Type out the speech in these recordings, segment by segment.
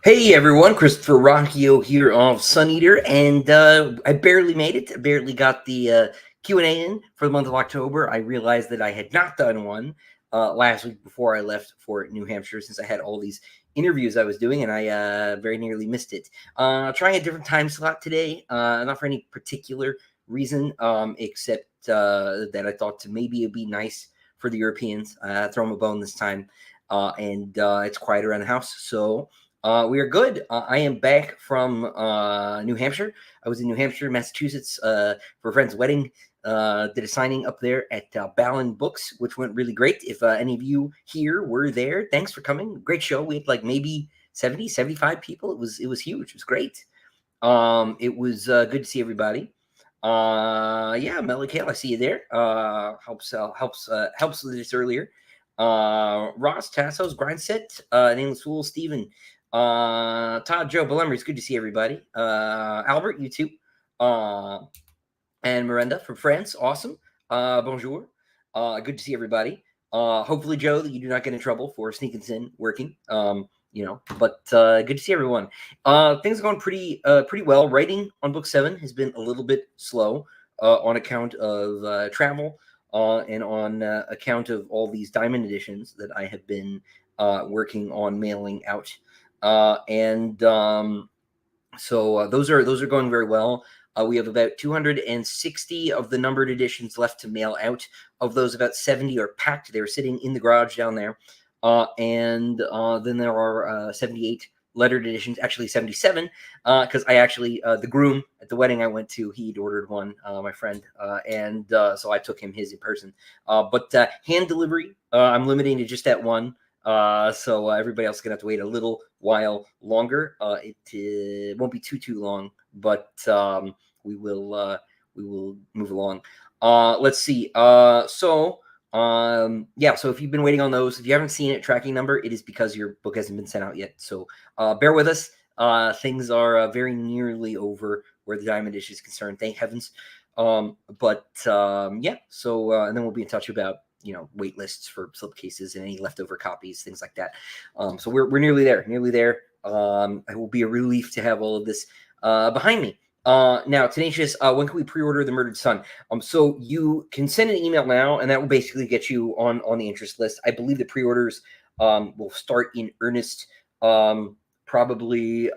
Hey everyone, Christopher Ruocchio here of Sun Eater, and I barely made it. I barely got the Q&A in for the month of October. I realized that I had not done one last week before I left for New Hampshire, since I had all these interviews I was doing, and I very nearly missed it. Trying a different time slot today, not for any particular reason, except that I thought maybe it'd be nice for the Europeans. Throw them a bone this time, and it's quiet around the house, so we are good. I am back from New Hampshire. I was in New Hampshire, Massachusetts for a friend's wedding. Did a signing up there at Ballin Books, which went really great. If any of you here were there, thanks for coming. Great show. We had like maybe 70, 75 people. It was huge. It was great. It was good to see everybody. Yeah, Melly Kale, I see you there. Helps with this earlier. Ross Tasso's Grindset, Nameless Fool, Steven, Todd, Joe, Belemmer, it's good to see everybody. Albert, you too. And Miranda from France, awesome. Bonjour. Good to see everybody. Hopefully, Joe, that you do not get in trouble for sneaking in working. But good to see everyone. Things are going pretty well. Writing on book 7 has been a little bit slow on account of travel and on account of all these diamond editions that I have been working on mailing out. So those are going very well. We have about 260 of the numbered editions left to mail out. Of those, about 70 are packed. They're sitting in the garage down there. And then there are 78 lettered editions, actually 77, because I actually, the groom at the wedding I went to, he'd ordered one, my friend, and so I took him his in person. But hand delivery, I'm limiting to just that one. So everybody else is gonna have to wait a little while longer. It won't be too long, but we will move along. Let's see. So if you've been waiting on those, if you haven't seen it, tracking number, it is because your book hasn't been sent out yet. So bear with us. Things are very nearly over where the diamond issue is concerned. Thank heavens. So and then we'll be in touch about wait lists for slipcases and any leftover copies, things like that. So we're nearly there. It will be a relief to have all of this behind me. Now, Tenacious, when can we pre-order The Murdered Son? So you can send an email now, and that will basically get you on the interest list. I believe the pre-orders will start in earnest probably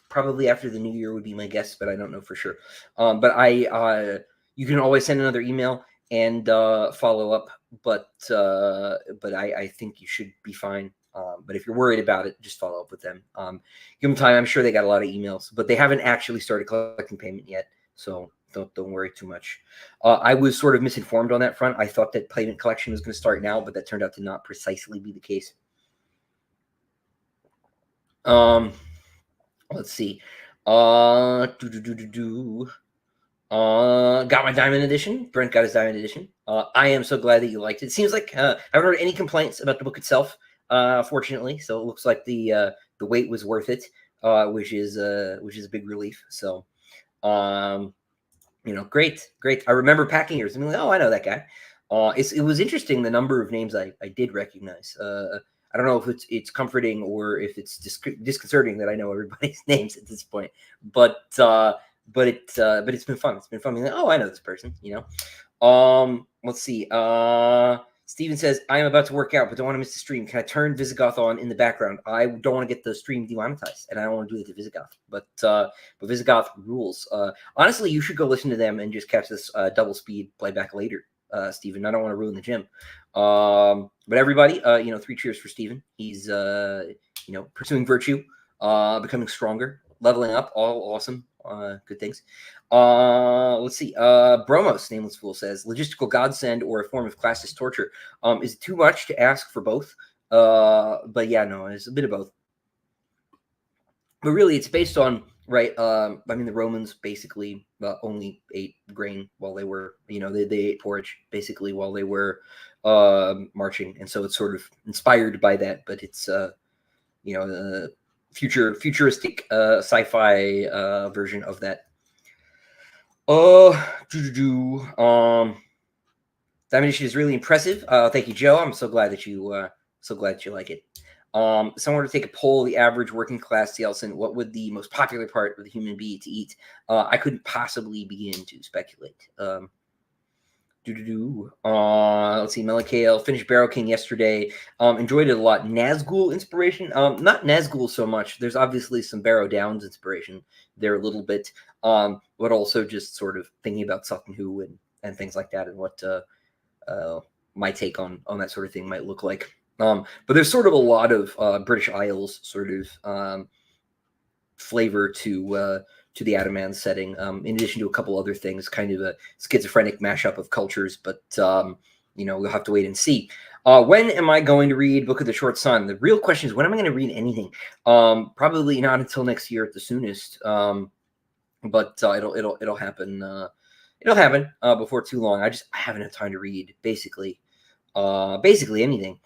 probably after the new year would be my guess, but I don't know for sure. You can always send another email and follow up, but I think you should be fine. But if you're worried about it, just follow up with them. Give them time. I'm sure they got a lot of emails, but they haven't actually started collecting payment yet, so don't worry too much. I was sort of misinformed on that front. I thought that payment collection was going to start now, but that turned out to not precisely be the case. Let's see. Got my diamond edition. Brent got his diamond edition. I am so glad that you liked it. It seems like I haven't heard any complaints about the book itself, fortunately. So it looks like the wait was worth it, which is a big relief. So, great. I remember packing yours. I mean, like, oh, I know that guy. It was interesting the number of names I did recognize. I don't know if it's comforting or if it's disconcerting that I know everybody's names at this point, but it's been fun. It's been fun being like, oh, I know this person. Let's see. Steven says, I am about to work out, but don't want to miss the stream. Can I turn Visigoth on in the background? I don't want to get the stream demonetized, and I don't want to do it to Visigoth. But Visigoth rules. Honestly, you should go listen to them and just catch this double speed playback later, Steven. I don't want to ruin the gym. But everybody, 3 cheers for Steven. He's pursuing virtue, becoming stronger, leveling up, all awesome. Good things. Let's see. Bromos, Nameless Fool, says logistical godsend or a form of classist torture. Is it too much to ask for both? But yeah, no, it's a bit of both. But really, it's based on right. I mean, the Romans basically only ate grain while they were, they ate porridge basically while they were marching, and so it's sort of inspired by that. But it's futuristic sci-fi version of that. Diamond is really impressive. Thank you, Joe. I'm so glad that you like it. Someone were to take a poll of the average working class Yeltsin, what would the most popular part of the human be to eat? I couldn't possibly begin to speculate. Let's see. Melikale finished Barrow King yesterday. Enjoyed it a lot. Nazgul inspiration. Not Nazgul so much. There's obviously some Barrow Downs inspiration there a little bit. But also just sort of thinking about Sutton Hoo and things like that, and what my take on that sort of thing might look like. But there's sort of a lot of British Isles sort of flavor to the Ataman setting, in addition to a couple other things, kind of a schizophrenic mashup of cultures. But we'll have to wait and see. When am I going to read Book of the Short Sun? The real question is, when am I going to read anything? Probably not until next year at the soonest. But it'll happen. It'll happen before too long. I haven't had time to read basically anything.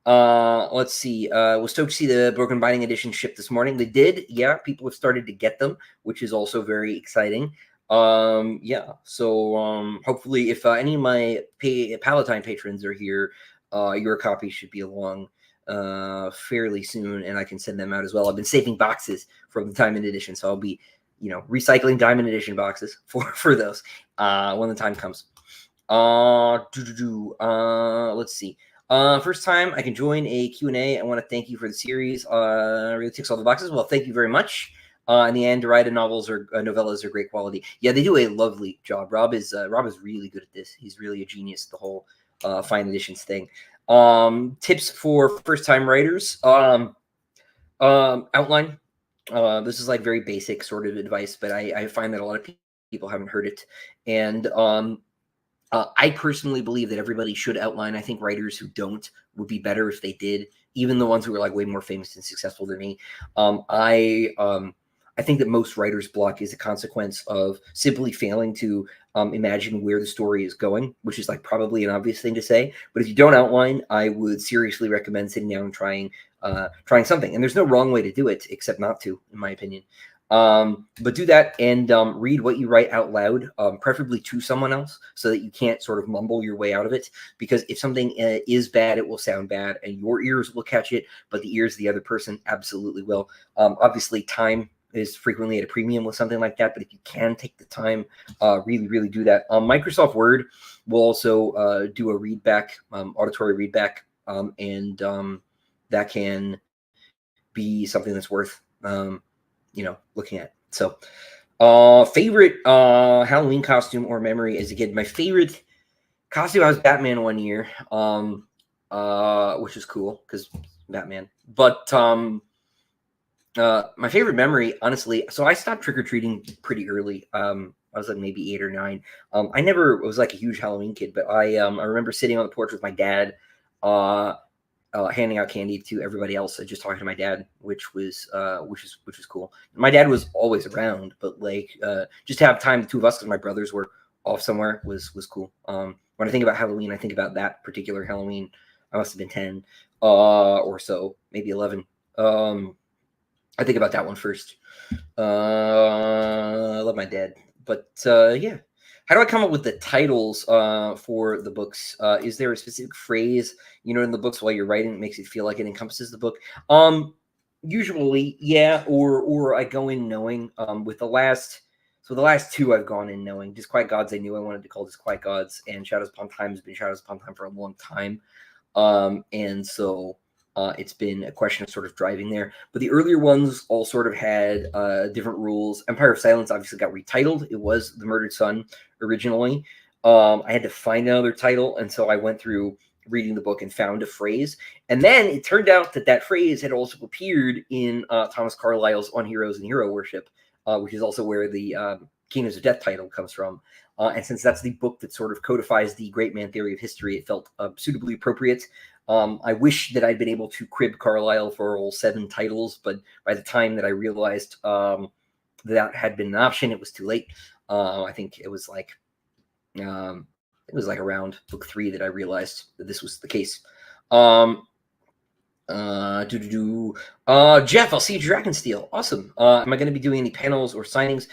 Let's see. Was stoked to see the Broken Binding edition shipped this morning. They did. Yeah, people have started to get them, which is also very exciting. Yeah. So hopefully, if any of my Palatine patrons are here, your copy should be along fairly soon, and I can send them out as well. I've been saving boxes from the Diamond edition, so I'll be, recycling Diamond edition boxes for those when the time comes. Let's see. First time I can join a Q&A. I want to thank you for the series. Really ticks all the boxes. Well, thank you very much. In the end, Derrida novellas are great quality. Yeah, they do a lovely job. Rob is really good at this. He's really a genius. The whole fine editions thing. Tips for first time writers. Outline. This is like very basic sort of advice, but I find that a lot of people haven't heard it, and I personally believe that everybody should outline. I think writers who don't would be better if they did, even the ones who are like way more famous and successful than me. I think that most writer's block is a consequence of simply failing to imagine where the story is going, which is like probably an obvious thing to say. But if you don't outline, I would seriously recommend sitting down and trying something. And there's no wrong way to do it except not to, in my opinion. But do that and read what you write out loud, preferably to someone else, so that you can't sort of mumble your way out of it. Because if something is bad, it will sound bad, and your ears will catch it, but the ears of the other person absolutely will. Obviously, time is frequently at a premium with something like that, but if you can take the time, really, really do that. Microsoft Word will also do a readback, auditory readback, and that can be something that's worth looking at. So favorite Halloween costume or memory as a kid. My favorite costume, I was Batman one year, which is cool because Batman. But my favorite memory, honestly, so I stopped trick-or-treating pretty early. I was like maybe 8 or 9. I never was like a huge Halloween kid, but I remember sitting on the porch with my dad, handing out candy to everybody else, just talking to my dad, which was cool. My dad was always around, but like just to have time, the two of us, because my brothers were off somewhere, was cool. When I think about Halloween, I think about that particular Halloween. I must have been 10 or so, maybe 11. I think about that one first. I love my dad, but yeah. How do I come up with the titles for the books? Is there a specific phrase, in the books while you're writing that makes it feel like it encompasses the book? Usually, yeah, or I go in knowing. With the last two I've gone in knowing. Disquiet Gods, I knew I wanted to call Disquiet Gods, and Shadows Upon Time has been Shadows Upon Time for a long time. And so it's been a question of sort of driving there. But the earlier ones all sort of had different rules. Empire of Silence obviously got retitled. It was The Murdered Son originally. I had to find another title, and so I went through reading the book and found a phrase. And then it turned out that phrase had also appeared in Thomas Carlyle's On Heroes and Hero Worship, which is also where the Kingdoms of Death title comes from. And since that's the book that sort of codifies the great man theory of history, it felt suitably appropriate. I wish that I'd been able to crib Carlyle for all 7 titles, but by the time that I realized that had been an option, it was too late. I think it was like around book 3 that I realized that this was the case. Jeff, I'll see you at Dragonsteel. Awesome. Am I going to be doing any panels or signings?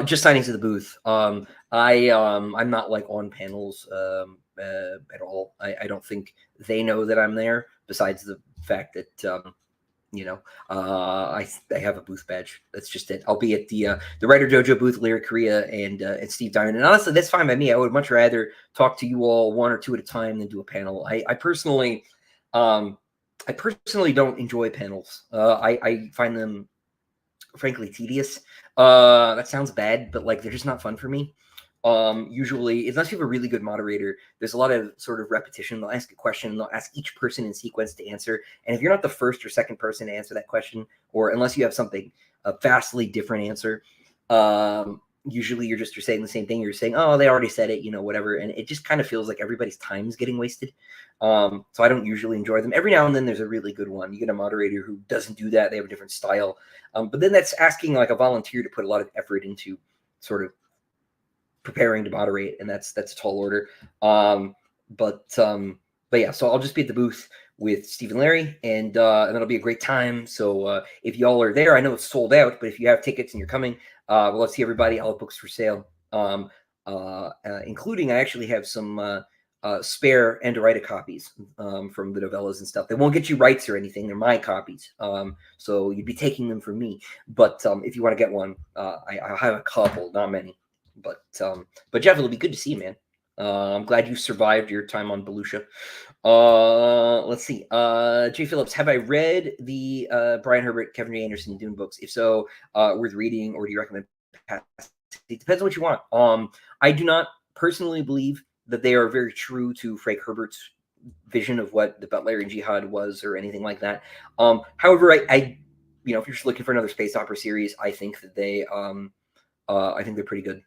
Just signings at the booth. I'm not like on panels at all. I don't think they know that I'm there. Besides the fact that you know, I have a booth badge. That's just it. I'll be at the Writer Dojo booth, Lyric Korea, and Steve Diamond. And honestly, that's fine by me. I would much rather talk to you all one or two at a time than do a panel. I personally, don't enjoy panels. I find them frankly tedious. That sounds bad, but like they're just not fun for me. Usually, unless you have a really good moderator, there's a lot of sort of repetition. They'll ask a question, and they'll ask each person in sequence to answer. And if you're not the first or second person to answer that question, or unless you have something a vastly different answer, usually you're saying the same thing. You're saying, "Oh, they already said it," whatever. And it just kind of feels like everybody's time is getting wasted. So I don't usually enjoy them. Every now and then, there's a really good one. You get a moderator who doesn't do that; they have a different style. But then that's asking like a volunteer to put a lot of effort into sort of preparing to moderate, and that's a tall order. But yeah, so I'll just be at the booth with Steve and Larry, and it'll be a great time. So if y'all are there, I know it's sold out, but if you have tickets and you're coming, well, let's see everybody. I'll have books for sale, including I actually have some spare Endorita copies from the novellas and stuff. They won't get you rights or anything. They're my copies. So you'd be taking them from me. But if you want to get one, I'll have a couple, not many. But Jeff, it'll be good to see you, man. I'm glad you survived your time on Volusia. Let's see. Jay Phillips, have I read the Brian Herbert, Kevin J. Anderson Dune books? If so, worth reading, or do you recommend passing? It depends on what you want. I do not personally believe that they are very true to Frank Herbert's vision of what the Butlerian Jihad was, or anything like that. However, if you're just looking for another space opera series, I think that I think they're pretty good.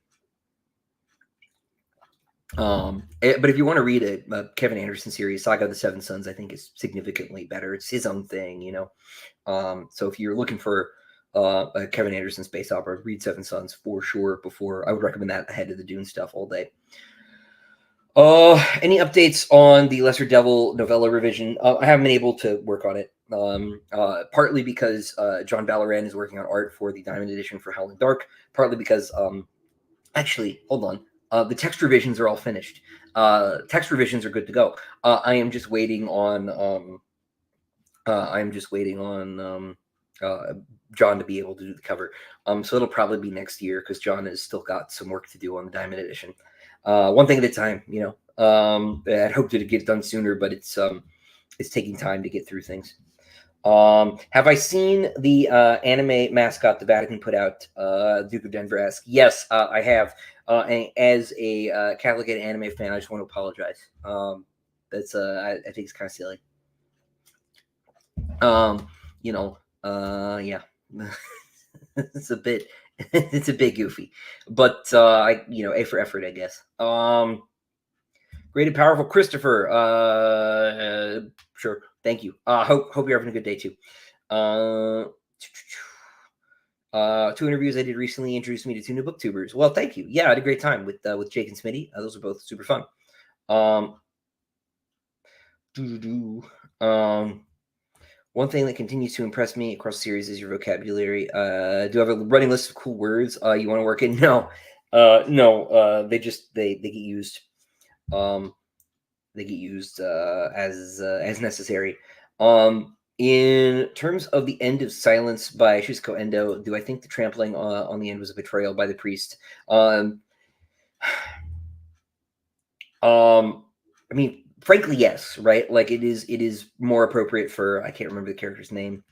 But if you want to read a Kevin Anderson series, Saga of the Seven Sons, I think is significantly better. It's his own thing, So if you're looking for a Kevin Anderson space opera, read Seven Sons for sure. I would recommend that ahead of the Dune stuff all day. Any updates on the Lesser Devil novella revision? I haven't been able to work on it. Partly because John Ballaran is working on art for the Diamond edition for Howling Dark. Partly because actually, hold on. The text revisions are all finished. Text revisions are good to go. I am just waiting on. John to be able to do the cover. So it'll probably be next year because John has still got some work to do on the Diamond edition. One thing at a time, I'd hoped to get it done sooner, but it's taking time to get through things. Have I seen the anime mascot the Vatican put out? Duke of Denver asks. Yes, I have. And as a Catholic and anime fan, I just want to apologize. That's I think it's kind of silly. Yeah, it's a bit goofy, but A for effort, I guess. Great and powerful Christopher. Sure. Thank you. Hope you're having a good day too. 2 interviews I did recently introduced me to 2 new booktubers. Well, thank you. Yeah, I had a great time with Jake and Smitty. Those are both super fun. One thing that continues to impress me across the series is your vocabulary. Do I have a running list of cool words you want to work in? No. No. They get used. They get used as necessary. In terms of the end of Silence by Shizuko Endo, do I think the trampling on the end was a betrayal by the priest? I mean, frankly, yes, right? Like it is more appropriate for, I can't remember the character's name.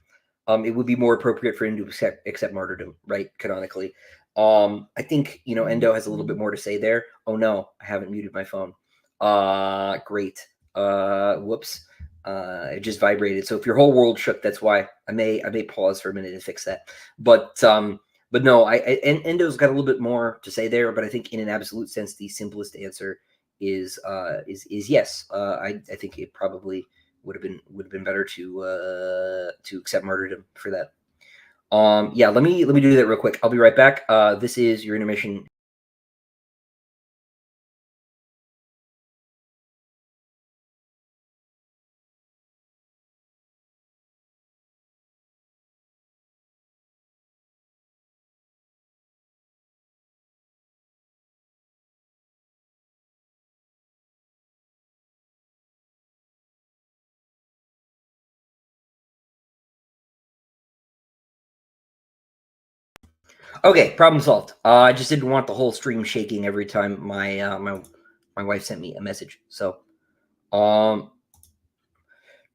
It would be more appropriate for him to accept martyrdom, right? Canonically. I think, Endo has a little bit more to say there. Oh no, I haven't muted my phone. Great. Whoops. It just vibrated. So if your whole world shook, that's why. I may pause for a minute and fix that. But no, Endo's got a little bit more to say there, but I think in an absolute sense, the simplest answer is yes. I think it probably would have been better to accept martyrdom for that. Yeah, let me do that real quick. I'll be right back. This is your intermission. Okay, problem solved. I just didn't want the whole stream shaking every time my wife sent me a message. So, um,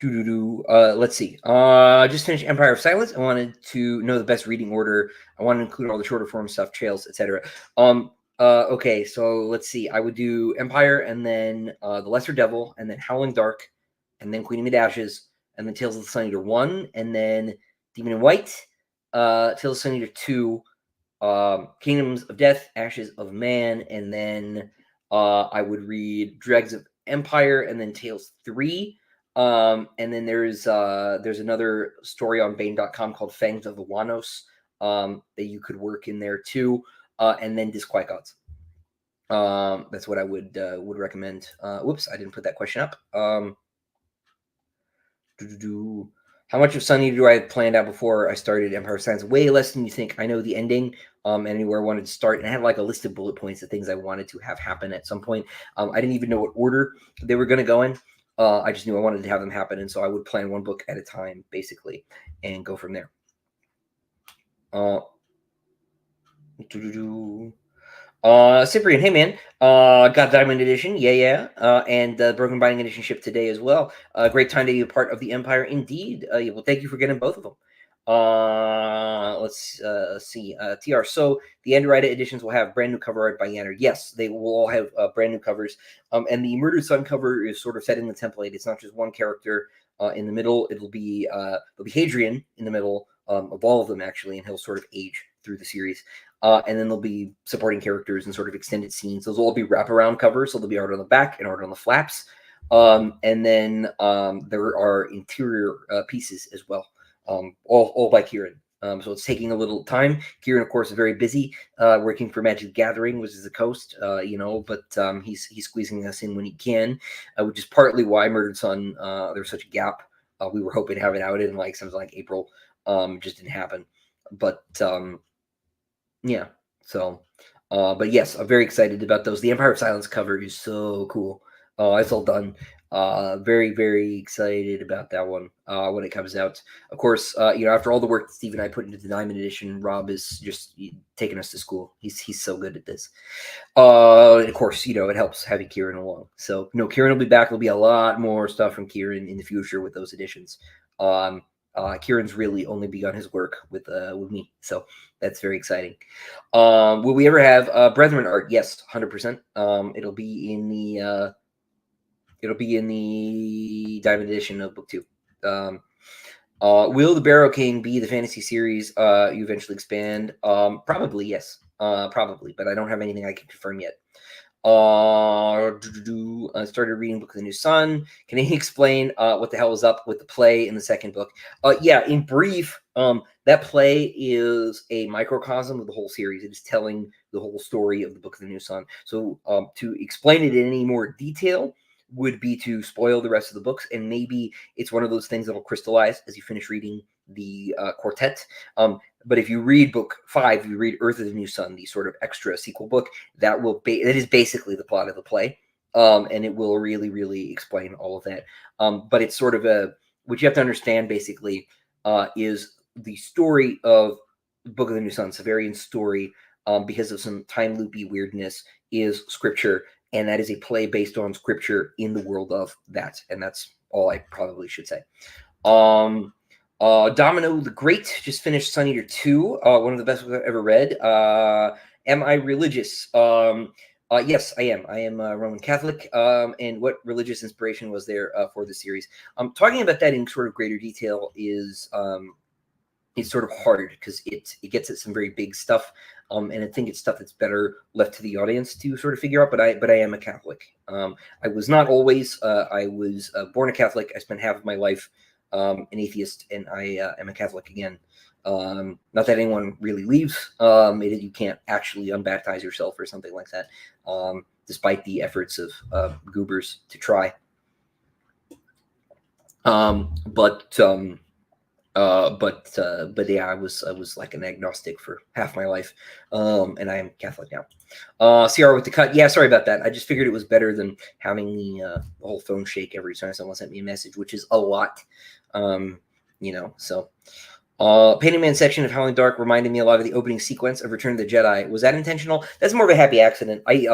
let's see. Just finished Empire of Silence. I wanted to know the best reading order. I want to include all the shorter form stuff, trails, etc. Okay, so let's see. I would do Empire, and then The Lesser Devil, and then Howling Dark, and then Queen of Ashes, and then Tales of the Sun Eater 1, and then Demon in White, Tales of the Sun Eater 2, Kingdoms of Death, Ashes of Man, and then I would read Dregs of Empire, and then Tales 3. And then there's another story on Bane.com called Fangs of the Wanos that you could work in there too. And then Disquiet Gods. That's what I would recommend. Whoops, I didn't put that question up. How much of Sunny do I have planned out before I started Empire of Silence? Way less than you think. I know the ending, and anywhere I wanted to start, and I had like a list of bullet points of things I wanted to have happen at some point. I didn't even know what order they were going to go in. I just knew I wanted to have them happen, and so I would plan one book at a time, basically, and go from there. Cyprian, hey man, got Diamond Edition, yeah, and Broken Binding Edition shipped today as well. Great time to be a part of the Empire, indeed. Well, thank you for getting both of them. Let's see, TR. So the Andorida editions will have brand new cover art by Yanner. Yes, they will all have brand new covers. And the Murdered Sun cover is sort of set in the template. It's not just one character in the middle. It'll be Hadrian in the middle of all of them actually, and he'll sort of age through the series. And then there'll be supporting characters and sort of extended scenes. Those will all be wraparound covers, so there'll be art on the back and art on the flaps. And then there are interior pieces as well, all by Kieran. So it's taking a little time. Kieran, of course, is very busy working for Magic the Gathering, which is the coast, but he's squeezing us in when he can, which is partly why Murdered Sun, there was such a gap. We were hoping to have it out in something like April. Just didn't happen. But yeah, so but yes, I'm very excited about those. The Empire of Silence cover is so cool. It's all done. Very, very excited about that one when it comes out. Of course, after all the work that Steve and I put into the Diamond Edition, Rob is just taking us to school. He's so good at this. And of course, it helps having Kieran along. So, Kieran will be back. There'll be a lot more stuff from Kieran in the future with those editions. Kieran's really only begun his work with me, so that's very exciting. Will we ever have Brethren art? Yes, 100%. It'll be in the Diamond Edition of Book 2. Will the Barrow King be the fantasy series you eventually expand? Probably, yes. Probably, but I don't have anything I can confirm yet. Started reading Book of the New Sun. Can he explain what the hell is up with the play in the second book? Yeah, in brief, that play is a microcosm of the whole series. It is telling the whole story of the Book of the New Sun. So to explain it in any more detail would be to spoil the rest of the books, and maybe it's one of those things that'll crystallize as you finish reading the quartet. But if you read book 5, you read Earth of the New Sun, the sort of extra sequel book, that is basically the plot of the play, and it will really, really explain all of that. But it's sort of what you have to understand basically is the story of Book of the New Sun, Severian's story, because of some time loopy weirdness, is scripture, and that is a play based on scripture in the world of that, and that's all I probably should say. Domino the Great just finished Sun Eater 2, one of the best books I've ever read. Am I religious? Yes, I am. I am Roman Catholic. And what religious inspiration was there for the series? Talking about that in sort of greater detail is sort of hard because it gets at some very big stuff, and I think it's stuff that's better left to the audience to sort of figure out. But I am a Catholic. I was not always. I was born a Catholic. I spent half of my life an atheist, and I am a Catholic again. Not that anyone really leaves. You can't actually unbaptize yourself or something like that, despite the efforts of goobers to try. But yeah, I was like an agnostic for half my life, and I am Catholic now. CR with the cut. Yeah, sorry about that. I just figured it was better than having the whole phone shake every time someone sent me a message, which is a lot. So Painting Man section of Howling Dark reminded me a lot of the opening sequence of Return of the Jedi. Was that intentional? That's more of a happy accident. I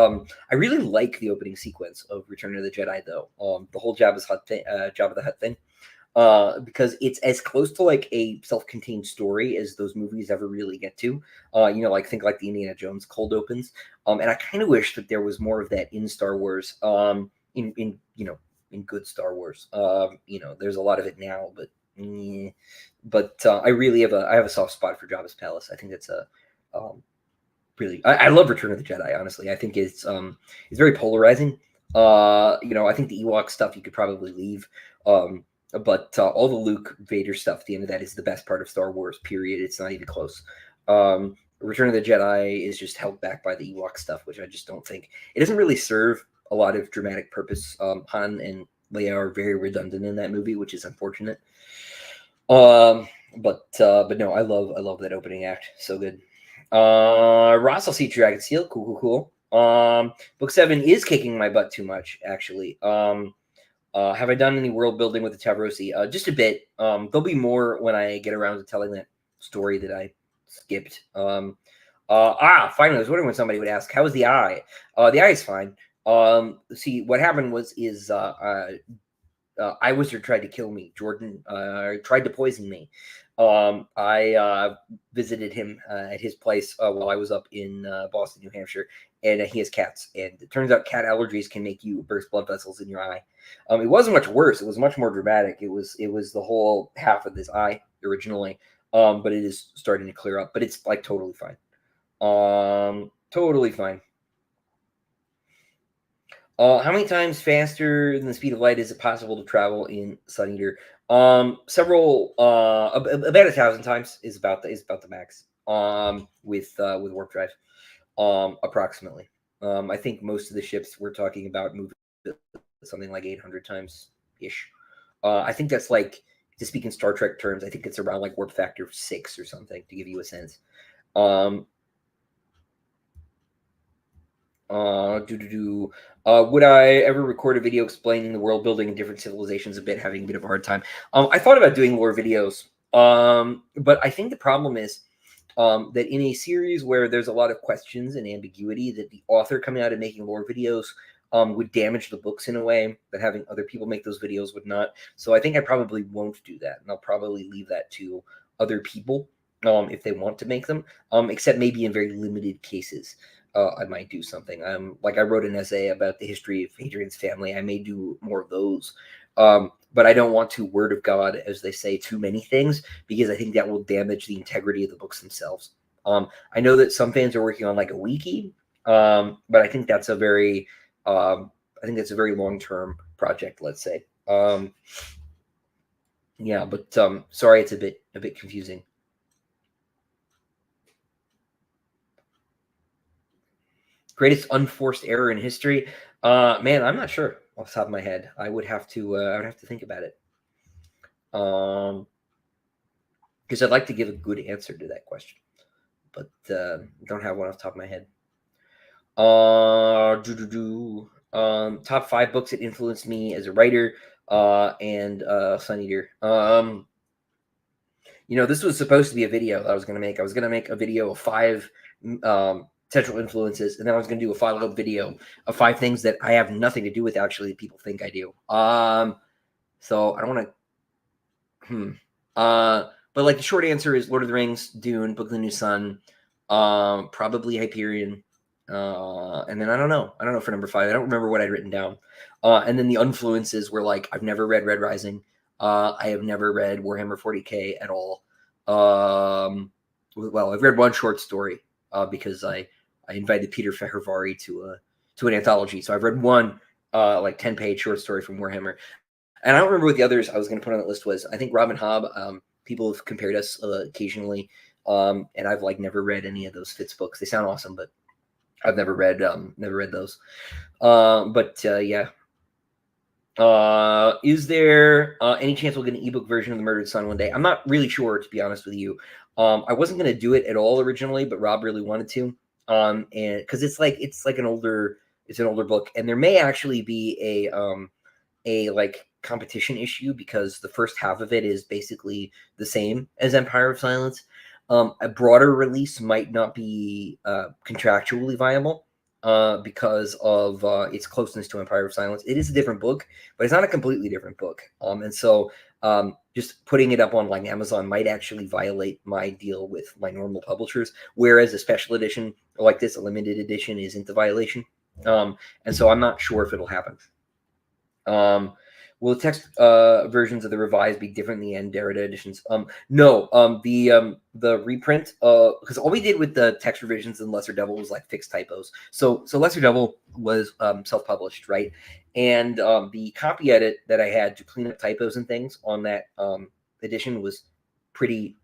really like the opening sequence of Return of the Jedi though. The whole Jabba's Hutt thing, Jabba the Hutt thing, because it's as close to like a self-contained story as those movies ever really get to. Like think like the Indiana Jones cold opens. And I kind of wish that there was more of that in Star Wars. In good Star Wars. There's a lot of it now, but. I really have a soft spot for Jabba's palace. I think that's a really I love Return of the Jedi. Honestly, I think it's very polarizing. I think the Ewok stuff you could probably leave, but all the Luke Vader stuff at the end of that is the best part of Star Wars. Period. It's not even close. Return of the Jedi is just held back by the Ewok stuff, which I just don't think it doesn't really serve a lot of dramatic purpose. Han and Leia are very redundant in that movie, which is unfortunate. But no, I love that opening act. So good. Ross, I'll see Dragon Steel. Cool. Book 7 is kicking my butt too much, actually. Have I done any world building with the Tavrosi? Just a bit. There'll be more when I get around to telling that story that I skipped. Finally, I was wondering when somebody would ask, how is the eye? The eye is fine. See, what happened is I Wizard tried to kill me. Jordan tried to poison me. I visited him at his place while I was up in Boston, New Hampshire, and he has cats. And it turns out cat allergies can make you burst blood vessels in your eye. It wasn't much worse. It was much more dramatic. It was the whole half of this eye originally, but it is starting to clear up. But it's like totally fine. Totally fine. How many times faster than the speed of light is it possible to travel in Sun Eater? Several, about 1,000 times is about the max. With warp drive, approximately. I think most of the ships we're talking about move something like 800 times ish. I think that's like, to speak in Star Trek terms, I think it's around like warp factor 6 or something to give you a sense. Would I ever record a video explaining the world building in different civilizations a bit, having a bit of a hard time? I thought about doing lore videos, but I think the problem is that in a series where there's a lot of questions and ambiguity, that the author coming out and making lore videos would damage the books in a way that having other people make those videos would not. So I think I probably won't do that, and I'll probably leave that to other people if they want to make them, except maybe in very limited cases. I might do something. Like I wrote an essay about the history of Hadrian's family. I may do more of those. But I don't want to word of God, as they say, too many things, because I think that will damage the integrity of the books themselves. I know that some fans are working on like a wiki, but I think that's a very long-term project, let's say. Yeah, but sorry, it's a bit confusing. Greatest unforced error in history? Man, I'm not sure off the top of my head. I would have to think about it. Because I'd like to give a good answer to that question, but don't have one off the top of my head. Top 5 books that influenced me as a writer, and Sun Eater. This was supposed to be a video that I was going to make. I was going to make a video of 5 central influences, and then I was going to do a follow-up video of 5 things that I have nothing to do with actually that people think I do. So I don't want to. But like the short answer is Lord of the Rings, Dune, Book of the New Sun, probably Hyperion, and then I don't know for number 5. I don't remember what I'd written down. And then the influences were like, I've never read Red Rising. I have never read Warhammer 40K at all. Well, I've read one short story because I invited Peter Fehervari to an anthology. So I've read one like 10-page short story from Warhammer. And I don't remember what the others I was going to put on that list was. I think Robin Hobb. People have compared us occasionally, and I've like never read any of those Fitz books. They sound awesome, but I've never read those. Yeah. Is there any chance we'll get an ebook version of The Murdered Son one day? I'm not really sure, to be honest with you. I wasn't going to do it at all originally, but Rob really wanted to. And because it's an older book, and there may actually be a like competition issue because the first half of it is basically the same as Empire of Silence. A broader release might not be contractually viable because of its closeness to Empire of Silence. It is a different book, but it's not a completely different book. And so just putting it up on like Amazon might actually violate my deal with my normal publishers, whereas a special edition like this, a limited edition, isn't the violation. And so I'm not sure if it'll happen. Will the text versions of the revised be different than the end Derrida editions? No. The reprint, because all we did with the text revisions in Lesser Devil was like fix typos. So Lesser Devil was self-published, right? And the copy edit that I had to clean up typos and things on that edition was pretty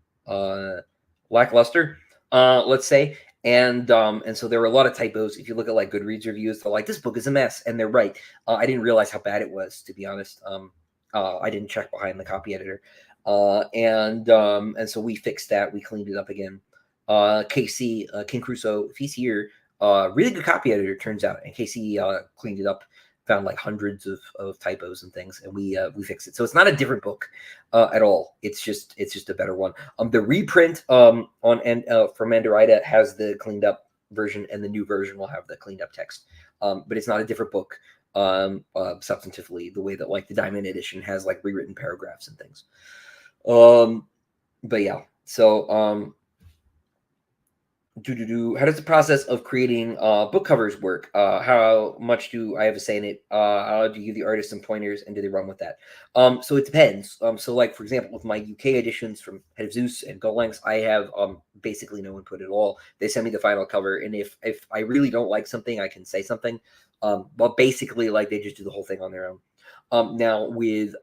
lackluster, let's say. And so there were a lot of typos. If you look at like Goodreads reviews, they're like, this book is a mess, and they're right. I didn't realize how bad it was, to be honest. I didn't check behind the copy editor, and so we fixed that. We cleaned it up again. Casey King Crusoe, if he's here, really good copy editor, turns out, and Casey cleaned it up, found like hundreds of typos and things, and we fixed it. So it's not a different book at all. It's just a better one. The reprint on and from Mandarita has the cleaned up version, and the new version will have the cleaned up text. But it's not a different book substantively, the way that like the Diamond Edition has like rewritten paragraphs and things. But yeah, so how does the process of creating book covers work? How much do I have a say in it? How do you give the artist some pointers, and do they run with that? So it depends. So like, for example, with my UK editions from Head of Zeus and Golanx, I have basically no input at all. They send me the final cover, and if I really don't like something, I can say something. But basically, like, they just do the whole thing on their own. Now with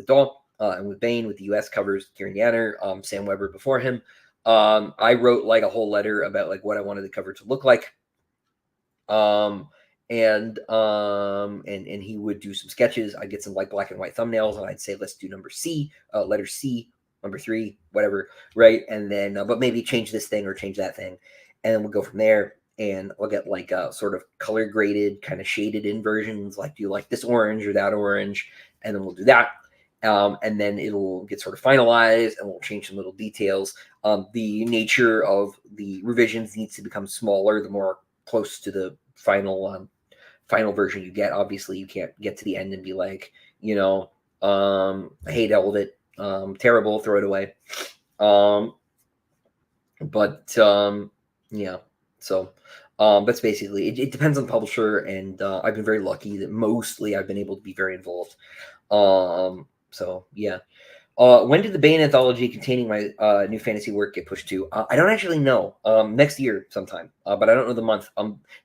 Dahl and with Bane, with the US covers, Kieran Yanner, Sam Weber before him, I wrote like a whole letter about like what I wanted the cover to look like. And he would do some sketches. I'd get some like black and white thumbnails, and I'd say, let's do number C, letter C, number 3, whatever, right? And then, but maybe change this thing or change that thing, and then we'll go from there. And I'll get like sort of color graded, kind of shaded in versions, like, do you like this orange or that orange? And then we'll do that. And then it'll get sort of finalized, and we'll change some little details. The nature of the revisions needs to become smaller the more close to the final version you get. Obviously, you can't get to the end and be like, I hate all of it, terrible, throw it away. Yeah. So that's basically it. It depends on the publisher, and I've been very lucky that mostly I've been able to be very involved. So yeah. When did the Bane anthology containing my new fantasy work get pushed to? I don't actually know. Next year sometime, but I don't know the month.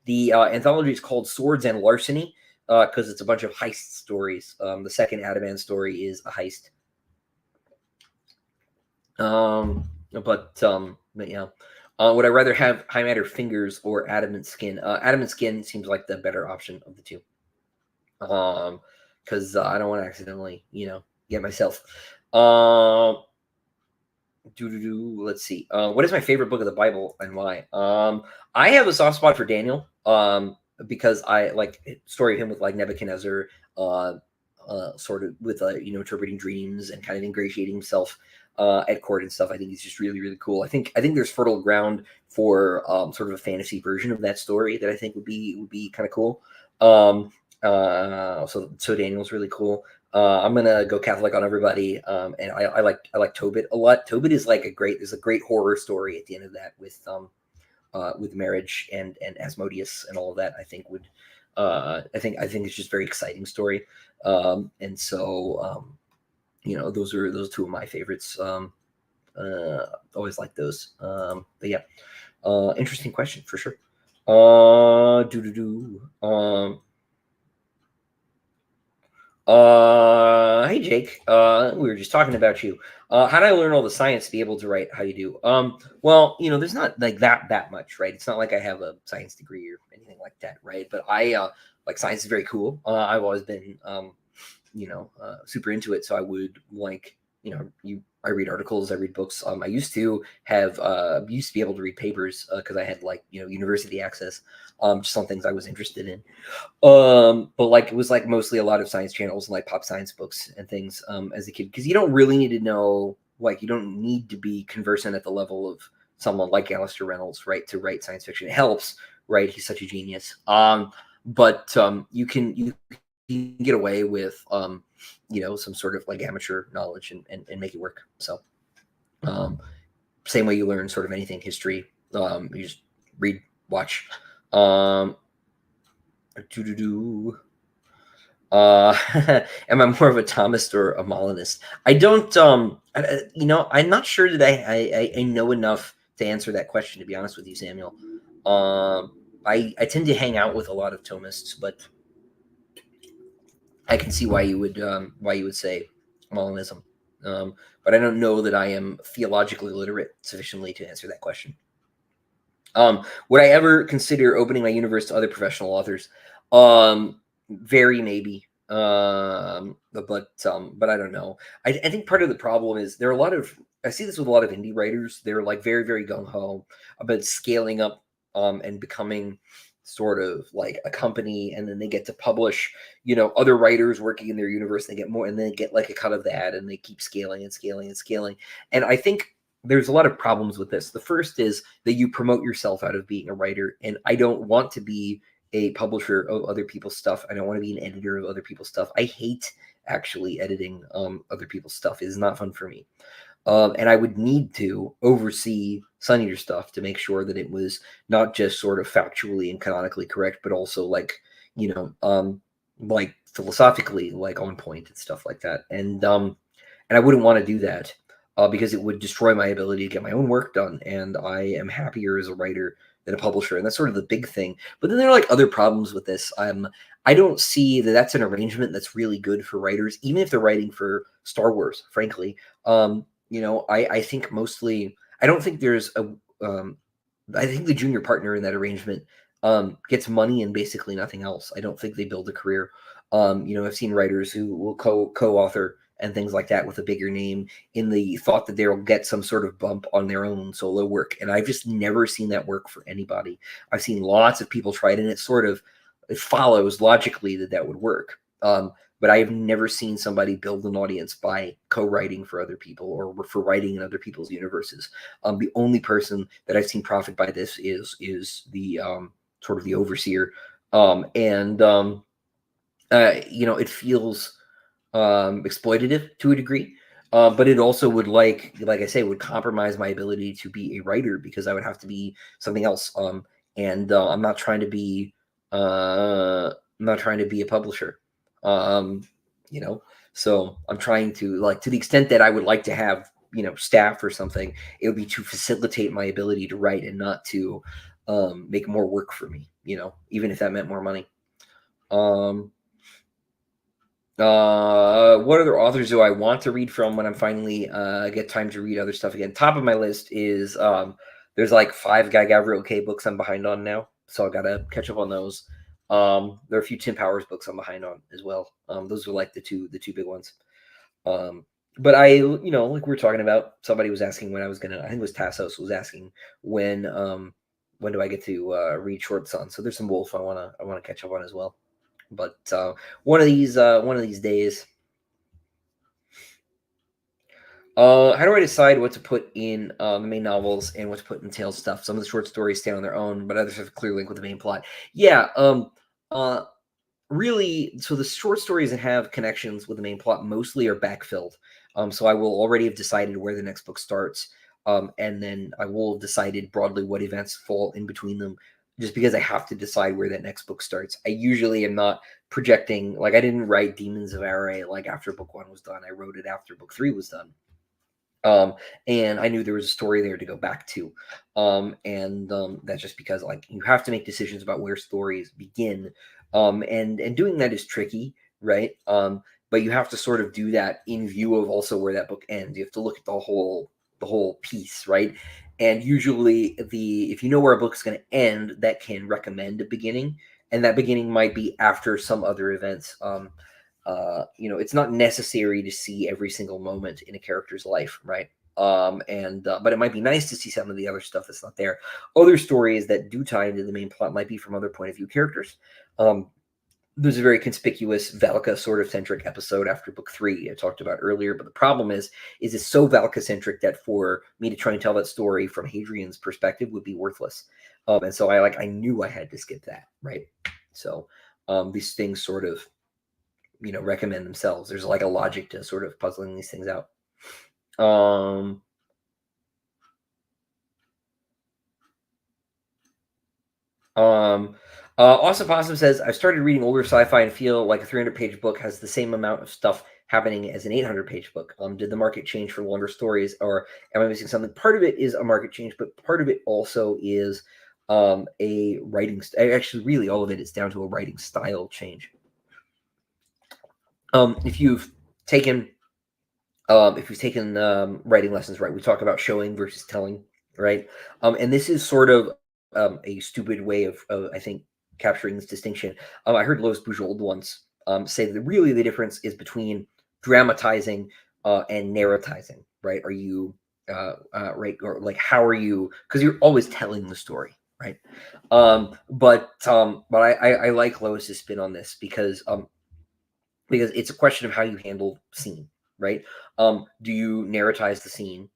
The anthology is called Swords and Larceny because it's a bunch of heist stories. The second Adaman story is a heist. But yeah. Would I rather have High Matter Fingers or Adamant Skin? Adamant Skin seems like the better option of the two. Because I don't want to accidentally, get myself. Let's see. What is my favorite book of the Bible and why? I have a soft spot for Daniel. Because I like the story of him with like Nebuchadnezzar, sort of with interpreting dreams and kind of ingratiating himself at court and stuff. I think he's just really, really cool. I think there's fertile ground for sort of a fantasy version of that story that I think would be kind of cool. So Daniel's really cool. I'm gonna go Catholic on everybody, and I like Tobit a lot. Tobit is like there's a great horror story at the end of that with marriage and Asmodeus and all of that. I think I think it's just a very exciting story. And so those are two of my favorites. Always like those. But yeah, interesting question for sure. Hey Jake, we were just talking about you. How do I learn all the science to be able to write how you do? Well, there's not like that much, right? It's not like I have a science degree or anything like that, right? But I like science is very cool. I've always been super into it, so I would like I read articles, I read books. I used to be able to read papers because I had like university access. Just on things I was interested in. But like it was like mostly a lot of science channels and like pop science books and things as a kid, because you don't really need to know, like you don't need to be conversant at the level of someone like Alistair Reynolds, right, to write science fiction. It helps, right? He's such a genius. But you can get away with some sort of like amateur knowledge and make it work. So same way you learn sort of anything history. You just read, watch. Do am I more of a Thomist or a Molinist? I don't. I'm not sure that I know enough to answer that question. To be honest with you, Samuel, I tend to hang out with a lot of Thomists, but I can see why you would say Molinism. But I don't know that I am theologically literate sufficiently to answer that question. Would I ever consider opening my universe to other professional authors? Very maybe. But I don't know. I think part of the problem is there are a lot of I see this with a lot of indie writers. They're like very very gung ho about scaling up and becoming sort of like a company, and then they get to publish other writers working in their universe. They get more, and then they get like a cut of that, and they keep scaling and scaling and scaling. And I think there's a lot of problems with this. The first is that you promote yourself out of being a writer, and I don't want to be a publisher of other people's stuff. I don't want to be an editor of other people's stuff. I hate actually editing other people's stuff. It is not fun for me. And I would need to oversee Sun Eater stuff to make sure that it was not just sort of factually and canonically correct, but also like philosophically like on point and stuff like that. And I wouldn't want to do that because it would destroy my ability to get my own work done. And I am happier as a writer than a publisher, and that's sort of the big thing. But then there are like other problems with this. I don't see that that's an arrangement that's really good for writers, even if they're writing for Star Wars. Frankly, I think mostly I don't think there's a. I think the junior partner in that arrangement gets money and basically nothing else. I don't think they build a career. I've seen writers who will co-author and things like that with a bigger name in the thought that they'll get some sort of bump on their own solo work. And I've just never seen that work for anybody. I've seen lots of people try it, and it follows logically that would work. But I have never seen somebody build an audience by co-writing for other people or for writing in other people's universes. The only person that I've seen profit by this is the sort of the overseer. It feels exploitative to a degree, but it also would like I say would compromise my ability to be a writer, because I would have to be something else. I'm not trying to be a publisher. So I'm trying to, like, to the extent that I would like to have staff or something, it would be to facilitate my ability to write and not to make more work for me, even if that meant more money. What other authors do I want to read from when I'm finally get time to read other stuff again? Top of my list is there's like 5 Guy Gavriel K books I'm behind on now, so I gotta catch up on those. There are a few Tim Powers books I'm behind on as well. Those are like the two big ones. But like we were talking about, somebody was asking when I was gonna. I think it was Tassos was asking when do I get to read Short Sun. So there's some Wolf I wanna catch up on as well. But one of these days. How do I decide what to put in the main novels and what to put in tail stuff? Some of the short stories stand on their own, but others have a clear link with the main plot. Yeah. Really, so the short stories that have connections with the main plot mostly are backfilled. So I will already have decided where the next book starts, and then I will have decided broadly what events fall in between them, just because I have to decide where that next book starts. I usually am not projecting, like I didn't write Demons of Array like after book 1 was done. I wrote it after book 3 was done. And I knew there was a story there to go back to. That's just because, like, you have to make decisions about where stories begin. And doing that is tricky, right? But you have to sort of do that in view of also where that book ends. You have to look at the whole piece, right? And usually if you know where a book is going to end, that can recommend a beginning, and that beginning might be after some other events. it's not necessary to see every single moment in a character's life, right? But it might be nice to see some of the other stuff that's not there. Other stories that do tie into the main plot might be from other point of view characters. There's a very conspicuous Valka sort of centric episode after book 3 I talked about earlier, but the problem is it's so Valka centric that for me to try and tell that story from Hadrian's perspective would be worthless. And so I knew I had to skip that, right? So these things sort of recommend themselves. There's like a logic to sort of puzzling these things out. Awesome Possum says, I've started reading older sci-fi and feel like a 300-page book has the same amount of stuff happening as an 800-page book. Did the market change for longer stories, or am I missing something? Part of it is a market change, but part of it also is a writing. Actually, really, all of it is down to a writing style change. If you've taken writing lessons, right, we talk about showing versus telling, right? And this is sort of a stupid way of I think, capturing this distinction. I heard Lois Bujold once say that really the difference is between dramatizing and narratizing, right? Are you right, or like how are you? Because you're always telling the story, right? But I like Lois's spin on this because it's a question of how you handle scene, right? Do you narratize the scene,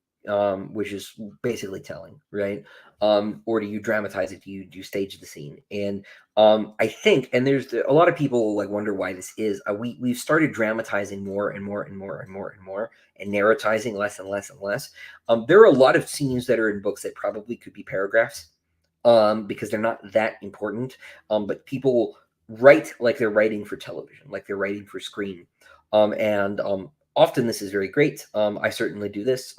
which is basically telling, right? Or do you dramatize it? Do you stage the scene? And I think, and there's a lot of people like wonder why this is. We've started dramatizing more and more and more and more and more, and narratizing less and less and less. There are a lot of scenes that are in books that probably could be paragraphs, because they're not that important. But people write like they're writing for television, like they're writing for screen. And often this is very great. I certainly do this.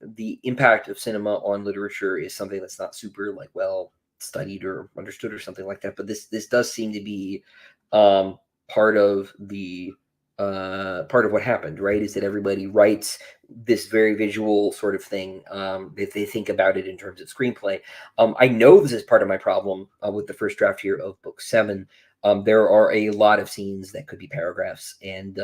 The impact of cinema on literature is something that's not super like well studied or understood or something like that. But this does seem to be part of the part of what happened, right? Is that everybody writes this very visual sort of thing. If they think about it in terms of screenplay, I know this is part of my problem with the first draft here of book 7. There are a lot of scenes that could be paragraphs, and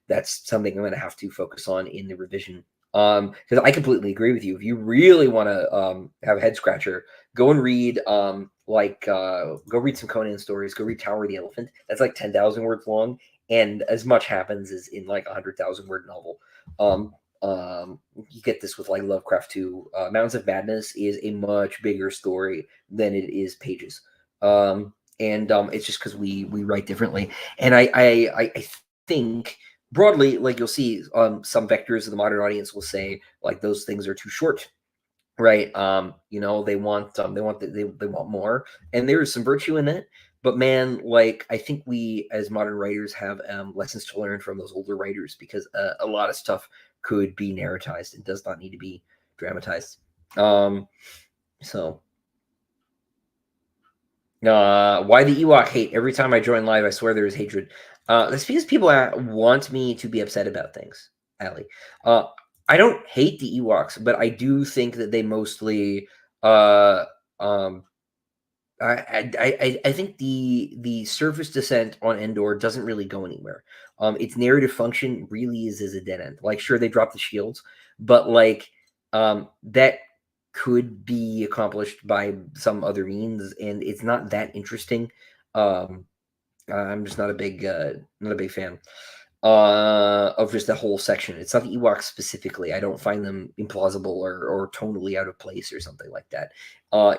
that's something I'm going to have to focus on in the revision. Because I completely agree with you. If you really want to have a head scratcher, go and read go read some Conan stories. Go read Tower of the Elephant. That's like 10,000 words long, and as much happens as in like 100,000 word novel. You get this with like Lovecraft too. Mountains of Madness is a much bigger story than it is pages. And it's just because we write differently. And I think broadly, like you'll see, some vectors of the modern audience will say like those things are too short, right? They want more, and there is some virtue in that. But man, like I think we as modern writers have lessons to learn from those older writers, because a lot of stuff could be narratized and does not need to be dramatized. So why the Ewok hate? Every time I join live, I swear there is hatred. That's because people want me to be upset about things, Allie. I don't hate the Ewoks, but I do think that they mostly uh, um, I think the surface descent on Endor doesn't really go anywhere. Its narrative function really is as a dead end. Like, sure, they drop the shields, but like that could be accomplished by some other means, and it's not that interesting. Um, I'm just not a big fan of just the whole section. It's not the Ewoks specifically. I don't find them implausible or tonally out of place or something like that.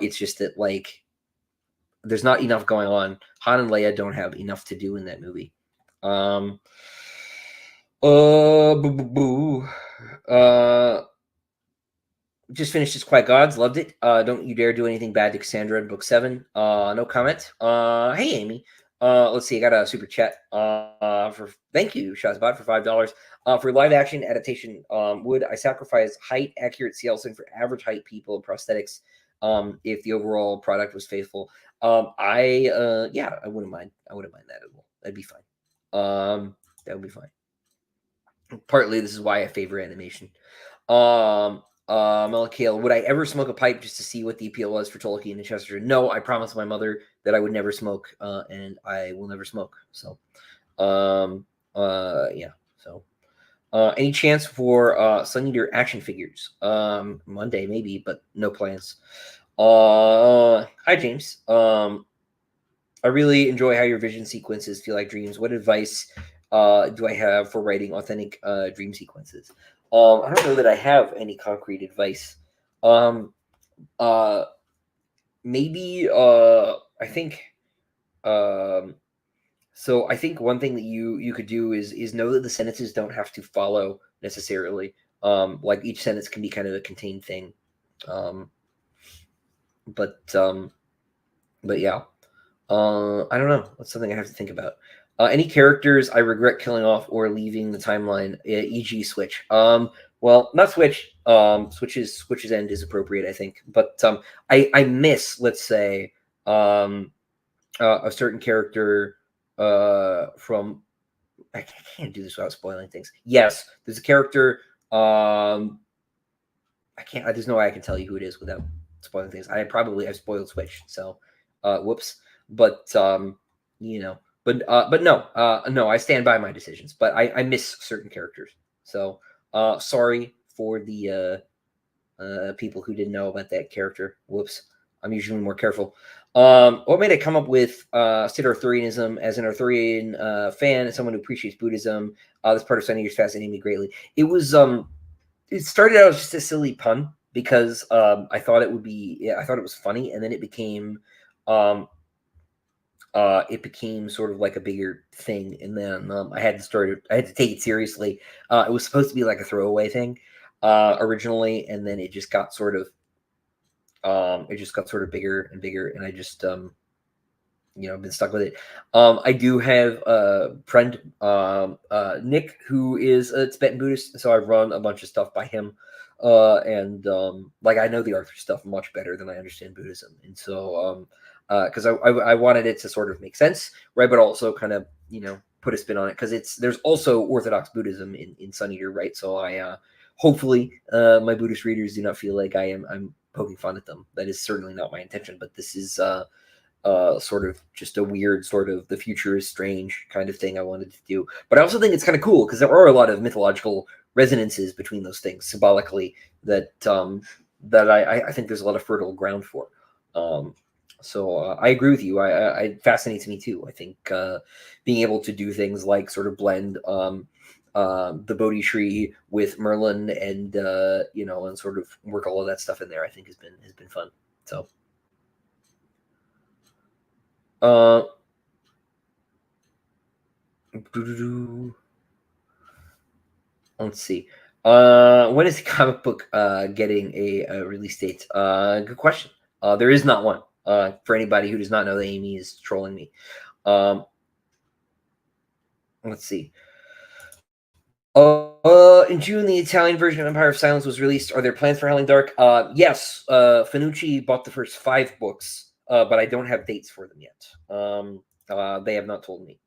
It's just that like there's not enough going on. Han and Leia don't have enough to do in that movie. Boo, boo, boo. Just finished his Quiet Gods, loved it. Don't you dare do anything bad to Cassandra in book 7. No comment. Hey Amy. Let's see, I got a super chat. For thank you, Shazbot, for $5. For live action adaptation, would I sacrifice height accurate Cielson for average height people and prosthetics? If the overall product was faithful. I wouldn't mind. I wouldn't mind that at all. That'd be fine. That would be fine. Partly this is why I favor animation. Melakale, would I ever smoke a pipe just to see what the appeal was for Tolkien and Chesterton? No, I promised my mother that I would never smoke, and I will never smoke. So, Yeah. So, any chance for Sun Eater action figures? Monday maybe, but no plans. Hi James. I really enjoy how your vision sequences feel like dreams. What advice do I have for writing authentic dream sequences? I don't know that I have any concrete advice. Um, uh, Maybe I think um, so. I think one thing that you could do is know that the sentences don't have to follow necessarily. Like each sentence can be kind of a contained thing. Um, but um, but yeah. I don't know. That's something I have to think about. Any characters I regret killing off or leaving the timeline, e.g., Switch. Well, not Switch. Switch's end is appropriate, I think. But I miss, let's say, um, a certain character from. I can't do this without spoiling things. Yes, there's a character. I can't. There's no way I can tell you who it is without spoiling things. I've spoiled Switch, so whoops. But you know, but no, no. I stand by my decisions, but I miss certain characters. So sorry for the people who didn't know about that character. Whoops. I'm usually more careful. What made I come up with Sid Arthurianism as an Arthurian fan and someone who appreciates Buddhism? This part of Sunny Years fascinated me greatly. It started out as just a silly pun because I thought it would be. Yeah, I thought it was funny, and then um, it became sort of like a bigger thing, and then I had to start. I had to take it seriously. It was supposed to be like a throwaway thing originally, and then it just got sort of bigger and bigger, and I just been stuck with it. I do have a friend, Nick, who is a Tibetan Buddhist, so I run a bunch of stuff by him. And like I know the Arthur stuff much better than I understand Buddhism, and so because I wanted it to sort of make sense, right, but also kind of put a spin on it because there's also Orthodox Buddhism in Sun Eater, right? So I hopefully my Buddhist readers do not feel like I'm poking fun at them. That is certainly not my intention, but this is sort of just a weird sort of the future is strange kind of thing I wanted to do. But I also think it's kind of cool because there are a lot of mythological resonances between those things symbolically that I think there's a lot of fertile ground for. So I agree with you. It fascinates me too. I think being able to do things like sort of blend the Bodhi tree with Merlin and and sort of work all of that stuff in there, I think has been fun. So. Let's see. When is the comic book getting a release date? Good question. There is not one. For anybody who does not know that Amy is trolling me. Let's see. In June, the Italian version of Empire of Silence was released. Are there plans for Howling Dark? Yes. Finucci bought the first 5 books, but I don't have dates for them yet. They have not told me.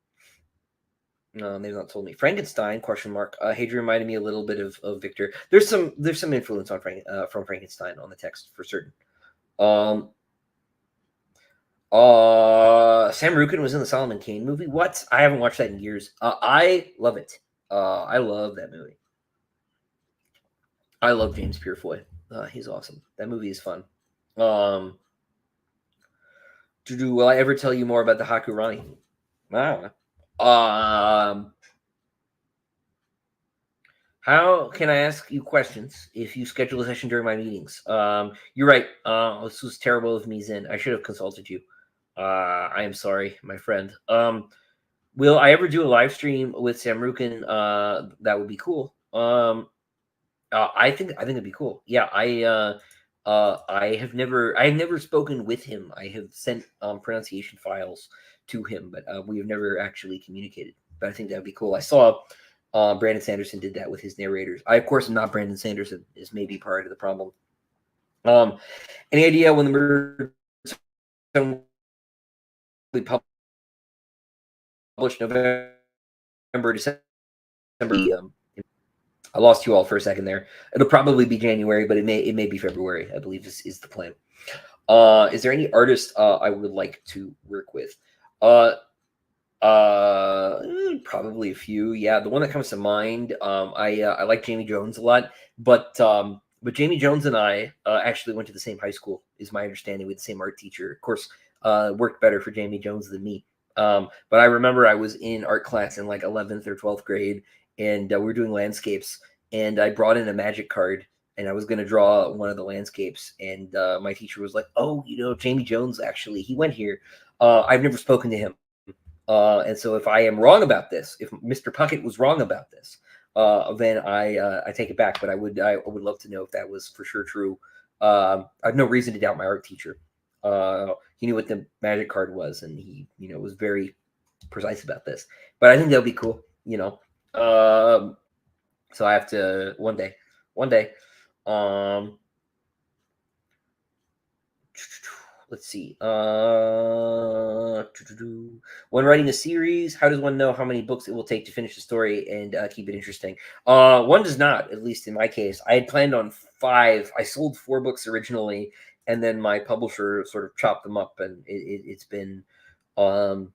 They've not told me. Frankenstein? Question mark. Hadrian reminded me a little bit of Victor. There's some influence on from Frankenstein on the text for certain. Sam Rukun was in the Solomon Kane movie. What? I haven't watched that in years. I love it. I love that movie. I love James Purefoy. He's awesome. That movie is fun. Will I ever tell you more about the Hakurani? I don't know. How can I ask you questions if you schedule a session during my meetings? You're right. This was terrible of me, Zen. I should have consulted you. I am sorry, my friend. Will I ever do a live stream with Sam Rukin? That would be cool. I think it'd be cool. Yeah, I have never spoken with him. I have sent pronunciation files to him, but we have never actually communicated. But I think that'd be cool. I saw Brandon Sanderson did that with his narrators. I, of course, am not Brandon Sanderson. Is maybe part of the problem. Any idea when the murder will be published? November, December. I lost you all for a second there. It'll probably be January, but it may be February. I believe is the plan. Is there any artist I would like to work with? Probably a few. Yeah, the one that comes to mind. I like Jamie Jones a lot, but Jamie Jones and I actually went to the same high school. Is my understanding. With the same art teacher. Of course, worked better for Jamie Jones than me. But I remember I was in art class in like 11th or 12th grade, and we were doing landscapes, and I brought in a magic card. And I was going to draw one of the landscapes, and my teacher was like, "Oh, Jamie Jones actually, he went here. I've never spoken to him, and so if I am wrong about this, if Mr. Puckett was wrong about this, then I take it back. But I would love to know if that was for sure true. I have no reason to doubt my art teacher. He knew what the magic card was, and he was very precise about this. But I think that would be cool. So I have to one day. Um, let's see. When writing a series, how does one know how many books it will take to finish the story and keep it interesting? One does not, at least in my case. I had planned on 5. I sold 4 books originally, and then my publisher sort of chopped them up, and um,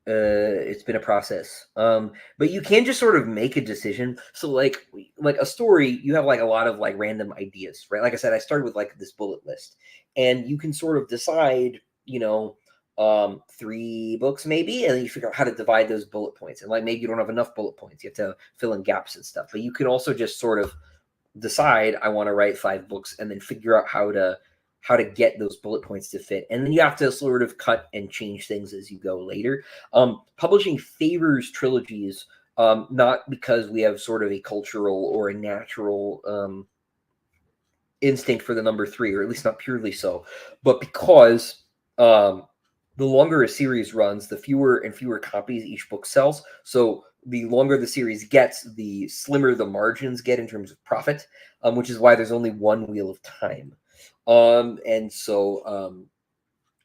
it's been a process. But you can just sort of make a decision. So like a story, you have like a lot of like random ideas, right? Like I said, I started with like this bullet list, and you can sort of decide, 3 books maybe, and then you figure out how to divide those bullet points. And like maybe you don't have enough bullet points, you have to fill in gaps and stuff. But you can also just sort of decide I want to write 5 books, and then figure out how to get those bullet points to fit, and then you have to sort of cut and change things as you go later. Publishing favors trilogies, not because we have sort of a cultural or a natural instinct for the number 3, or at least not purely so, but because um, the longer a series runs, the fewer and fewer copies each book sells. So the longer the series gets, the slimmer the margins get in terms of profit, which is why there's only one Wheel of Time. And so,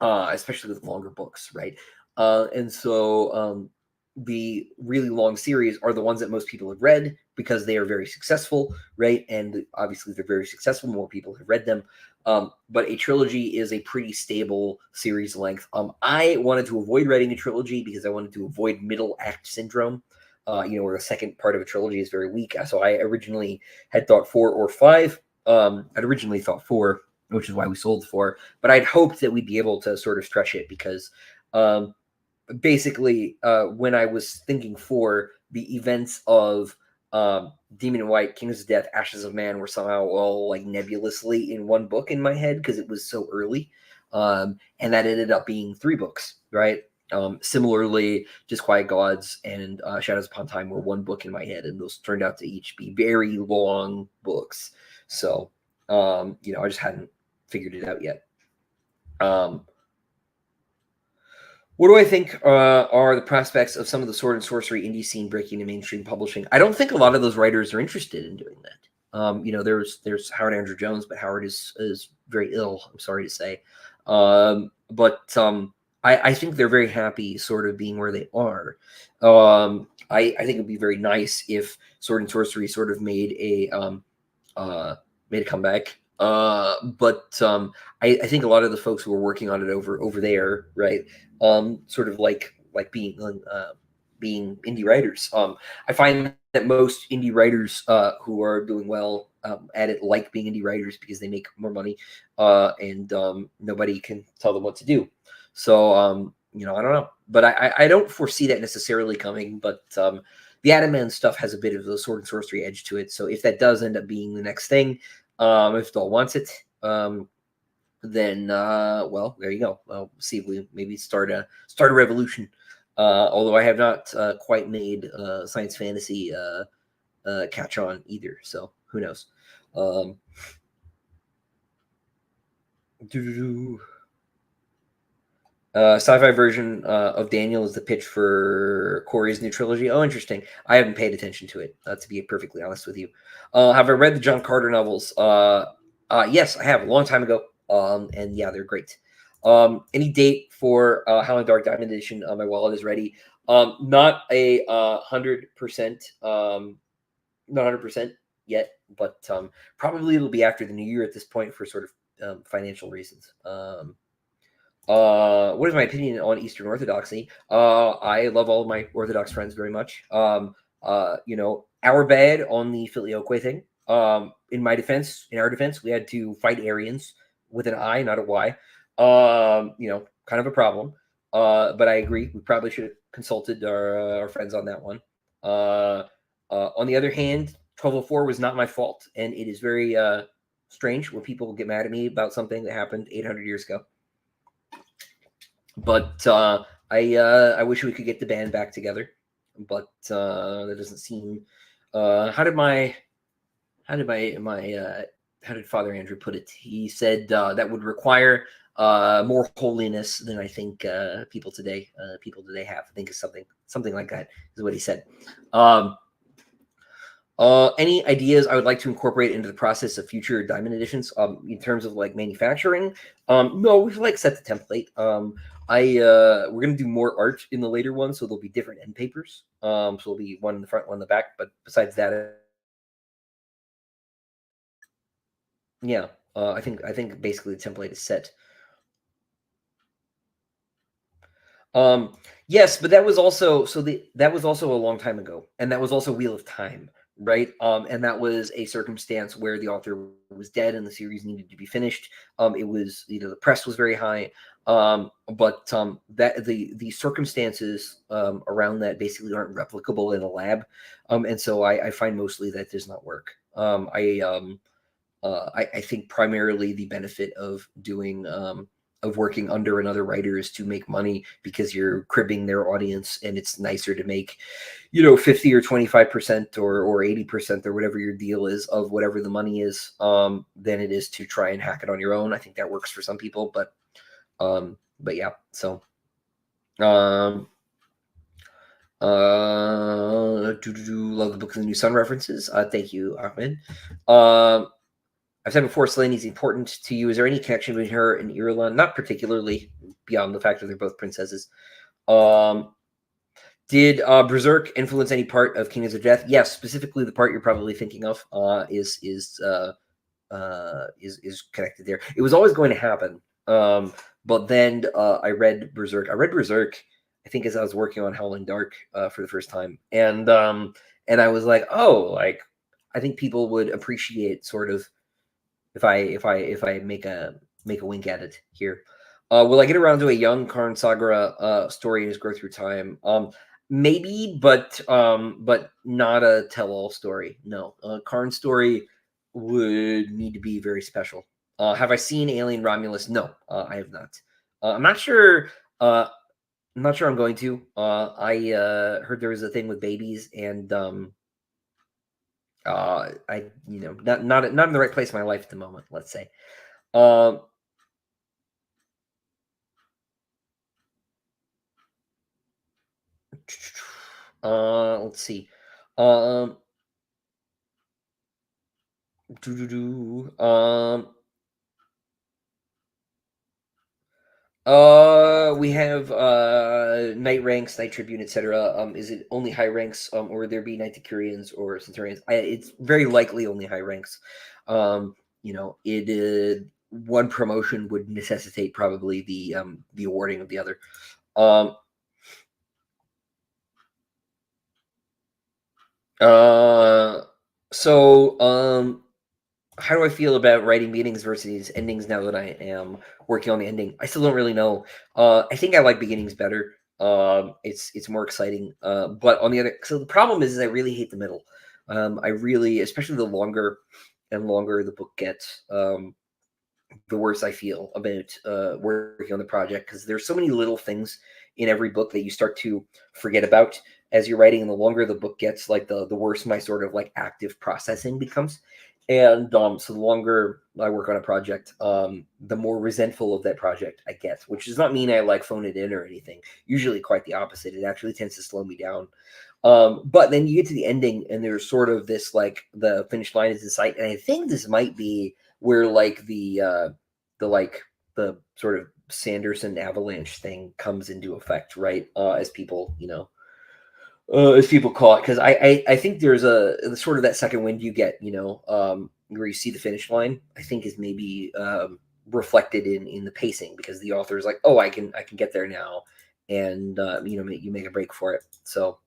especially with longer books, right? And so, the really long series are the ones that most people have read because they are very successful, right? And obviously, they're very successful. More people have read them. But a trilogy is a pretty stable series length. I wanted to avoid writing a trilogy because I wanted to avoid middle act syndrome. Where the second part of a trilogy is very weak. So I originally had thought 4 or 5. I'd originally thought 4, which is why we sold 4. But I'd hoped that we'd be able to sort of stretch it because basically, when I was thinking 4, the events of Demon in White, Kings of Death, Ashes of Man were somehow all like nebulously in one book in my head because it was so early. And that ended up being 3 books, right? Similarly, Just Quiet Gods and Shadows Upon Time were 1 book in my head, and those turned out to each be very long books. So, I just hadn't figured it out yet. What do I think are the prospects of some of the sword and sorcery indie scene breaking into mainstream publishing? I don't think a lot of those writers are interested in doing that. There's Howard Andrew Jones, but Howard is very ill. I'm sorry to say, but I think they're very happy sort of being where they are. I think it'd be very nice if sword and sorcery sort of made a comeback. But I think a lot of the folks who are working on it over there, right, sort of like being indie writers. I find that most indie writers who are doing well at it like being indie writers because they make more money, and nobody can tell them what to do. So I don't know, but I don't foresee that necessarily coming. But the Adam stuff has a bit of the sword and sorcery edge to it. So if that does end up being the next thing, if Doll wants it, then well, there you go. We'll see if we maybe start a revolution. Although I have not quite made science fantasy catch on either, so who knows? Sci-fi version of Daniel is the pitch for Corey's new trilogy. Oh, interesting. I haven't paid attention to it, to be perfectly honest with you. Have I read the John Carter novels? Yes, I have a long time ago. And yeah, they're great. Any date for Howling Dark Diamond edition? My wallet is ready. Not 100%. Not 100% yet, but probably it'll be after the new year at this point for sort of financial reasons. What is my opinion on Eastern Orthodoxy? I love all of my Orthodox friends very much. Our bad on the Filioque thing. In our defense, we had to fight Arians with an I, not a Y. Kind of a problem. But I agree. We probably should have consulted our friends on that one. On the other hand, 1204 was not my fault, and it is very strange when people get mad at me about something that happened 800 years ago. But I wish we could get the band back together, but that doesn't seem. How did Father Andrew put it? He said that would require more holiness than I think people today have. I think is something like that is what he said. Any ideas I would like to incorporate into the process of future diamond editions in terms of like manufacturing? No, we've like set the template. We're gonna do more art in the later one, so there'll be different end papers. So there'll be one in the front, one in the back. But besides that, yeah, I think basically the template is set. Yes, but that was also that was also a long time ago, and that was also Wheel of Time, right? And that was a circumstance where the author was dead and the series needed to be finished. It was the press was very high, but that the circumstances around that basically aren't replicable in a lab, and so I find mostly that does not work. I think primarily the benefit of working under another writer is to make money because you're cribbing their audience, and it's nicer to make 50 or 25% or 80% or whatever your deal is of whatever the money is, than it is to try and hack it on your own. I think that works for some people, but yeah. So love the Book of the New Sun references. Thank you, Ahmed. I've said before, Selene is important to you. Is there any connection between her and Irulan? Not particularly, beyond the fact that they're both princesses. Did Berserk influence any part of Kingdoms of Death? Yes, specifically the part you're probably thinking of is connected there. It was always going to happen, but then I read Berserk. I think, as I was working on Howling Dark for the first time, and I was like, oh, like I think people would appreciate sort of if I make a wink at it here. Will I get around to a young Karn Sagara story in his growth through time? Maybe, but not a tell-all story. No, Karn's story would need to be very special. Have I seen Alien Romulus? No, I have not. I'm not sure. I'm not sure I'm going to. I heard there was a thing with babies, and I not in the right place in my life at the moment. Let's say. Um, let's see. Um, do do do. We have knight ranks, knight tribune, etc. Is it only high ranks, or would there be knight decurions or centurions? It's very likely only high ranks. It one promotion would necessitate probably the awarding of the other. Um, so how do I feel about writing beginnings versus endings now that I am working on the ending? I still don't really know. I think I like beginnings better. It's more exciting. But on the other, so the problem is I really hate the middle. I really, especially the longer and longer the book gets, the worse I feel about working on the project, because there's so many little things in every book that you start to forget about as you're writing, and the longer the book gets, like the worse my sort of like active processing becomes. And so the longer I work on a project, the more resentful of that project I get, which does not mean I like phone it in or anything. Usually quite the opposite. It actually tends to slow me down. But then you get to the ending, and there's sort of this like the finish line is in sight, and I think this might be where like the sort of Sanderson avalanche thing comes into effect, right? As people as people call it, because I think there's a sort of that second wind you get, where you see the finish line. I think is maybe reflected in the pacing, because the author is like, oh, I can get there now, and you make a break for it. So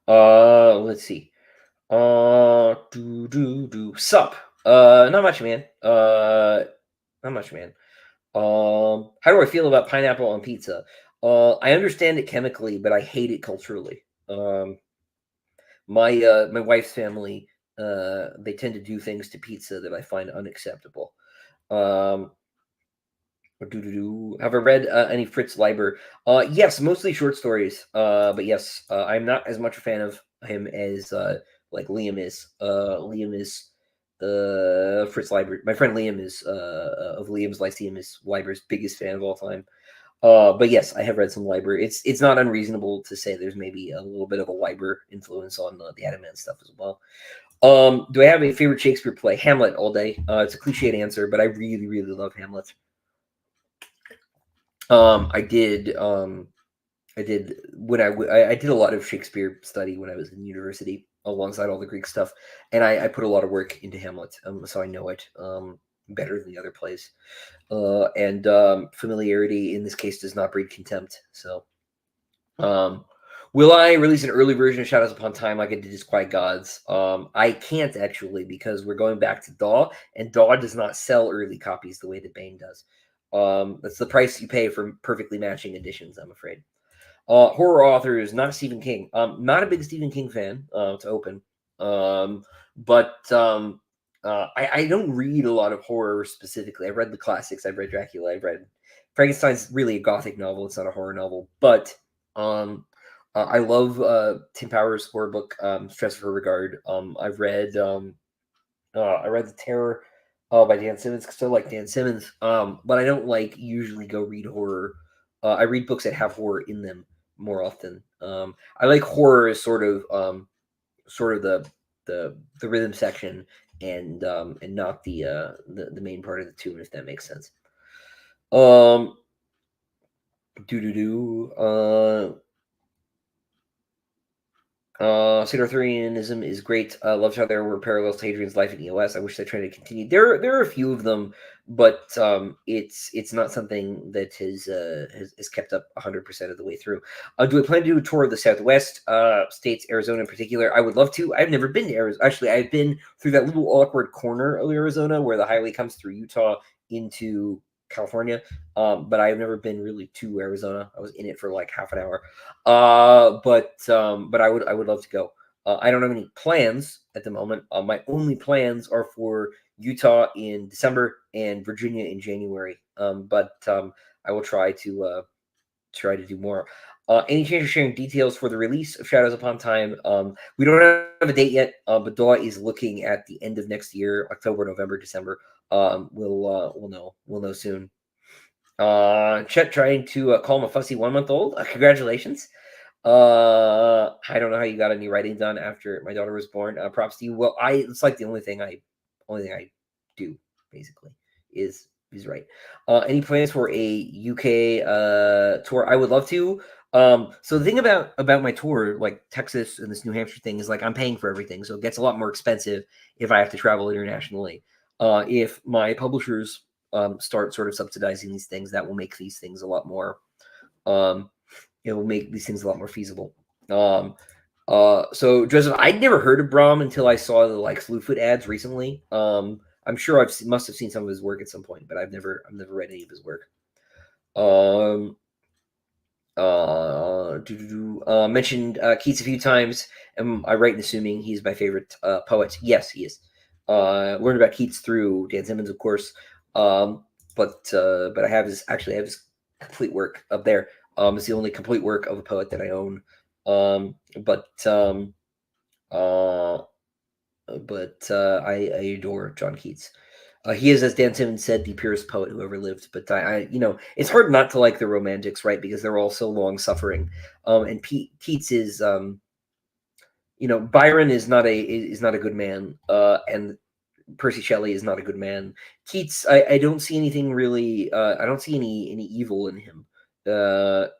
let's see. Sup. Not much, man. Not much, man. How do I feel about pineapple on pizza? I understand it chemically, but I hate it culturally. My wife's family, they tend to do things to pizza that I find unacceptable. Um, Have I read any Fritz Leiber? Yes, mostly short stories. But yes, I'm not as much a fan of him as like Liam is. Liam is Fritz Leiber. My friend Liam is of Liam's Lyceum is Leiber's biggest fan of all time. But yes, I have read some Leiber. It's not unreasonable to say there's maybe a little bit of a Leiber influence on the Adamant stuff as well. Do I have a favorite Shakespeare play? Hamlet all day. It's a cliched answer, but I really, really love Hamlet. I did. I did when I did a lot of Shakespeare study when I was in university, alongside all the Greek stuff, and I put a lot of work into Hamlet, so I know it better than the other plays. And familiarity in this case does not breed contempt. So, um, will I release an early version of Shadows Upon Time like I did Disquiet Gods? I can't actually, because we're going back to DAW, and DAW does not sell early copies the way that Bane does. That's the price you pay for perfectly matching editions, I'm afraid. Horror authors, not Stephen King. Not a big Stephen King fan, to open. But I don't read a lot of horror specifically. I've read the classics. I've read Dracula. I've read Frankenstein's really a gothic novel. It's not a horror novel. But I love Tim Powers' horror book, Stress for Regard. I read The Terror by Dan Simmons, because I like Dan Simmons. But I don't like usually go read horror. I read books that have horror in them more often. I like horror as sort of the rhythm section, and not the main part of the tune, if that makes sense. Um, do do do. Arthurianism is great. Loved how there were parallels to Hadrian's life in EOS. I wish that trend had continued. There are a few of them, but it's not something that has kept up 100% of the way through. Do I plan to do a tour of the Southwest states, Arizona in particular? I would love to. I've never been to Arizona. Actually, I've been through that little awkward corner of Arizona where the highway comes through Utah into California. But I've never been really to Arizona. I was in it for like half an hour. But I would love to go. I don't have any plans at the moment. My only plans are for Utah in December and Virginia in January. But I will try to do more. Any chance of sharing details for the release of Shadows Upon Time? We don't have a date yet, but DAW is looking at the end of next year, October, November, December. We'll know soon. Chet trying to call him a fussy 1 month old. Congratulations. I don't know how you got any writing done after my daughter was born. Props to you. Well, it's like the only thing I do basically is write. Any plans for a UK tour? I would love to. So the thing about my tour, like Texas and this New Hampshire thing, is like I'm paying for everything, so it gets a lot more expensive if I have to travel internationally. If my publishers start sort of subsidizing these things, that will make these things a lot more. It will make these things a lot more feasible. So Joseph, I'd never heard of Brahm until I saw the like Slewfoot ads recently. I'm sure must have seen some of his work at some point, but I've never read any of his work. Mentioned Keats a few times. Am I right in assuming he's my favorite poet? Yes, he is. Learned about Keats through Dan Simmons, of course. But I have his complete work up there. It's the only complete work of a poet that I own. I adore John Keats. He is, as Dan Simmons said, the purest poet who ever lived. But it's hard not to like the Romantics, right? Because they're all so long suffering. And Keats is, Byron is not a good man. And Percy Shelley is not a good man. Keats, I don't see anything really. I don't see any evil in him. I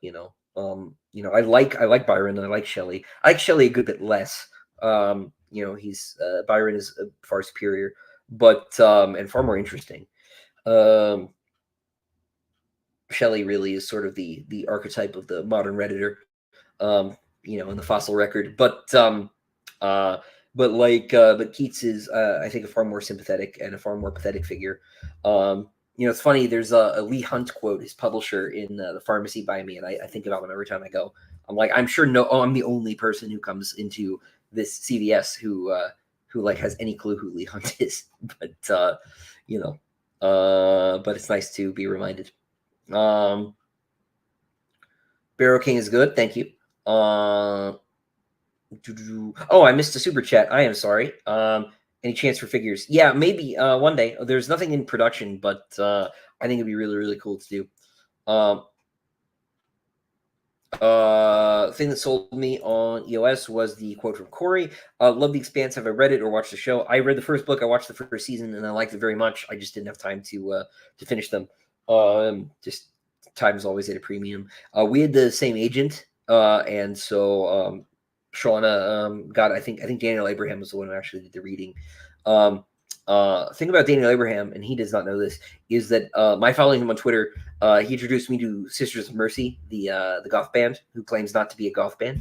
like Byron. I like Shelley. I like Shelley a good bit less. he's Byron is far superior, but and far more interesting. Um, Shelley really is sort of the archetype of the modern Redditor, in the fossil record. Uh, but Keats is, I think, a far more sympathetic and a far more pathetic figure. It's funny. There's a Lee Hunt quote, his publisher, in the pharmacy by me, and I think about him every time I go. I'm like, I'm sure I'm the only person who comes into this CVS who like has any clue who Lee Hunt is. But it's nice to be reminded. Barrow King is good. Thank you. Oh, I missed a super chat. I am sorry. Any chance for figures? Yeah, maybe one day. There's nothing in production, but I think it'd be really, really cool to do. Thing that sold me on EOS was the quote from Corey. Love The Expanse. Have I read it or watched the show? I read the first book. I watched the first season, and I liked it very much. I just didn't have time to finish them. Just time is always at a premium. We had the same agent, and so Shauna got. I think Daniel Abraham was the one who actually did the reading. Thing about Daniel Abraham, and he does not know this, is that my following him on Twitter, he introduced me to Sisters of Mercy, the goth band, who claims not to be a goth band.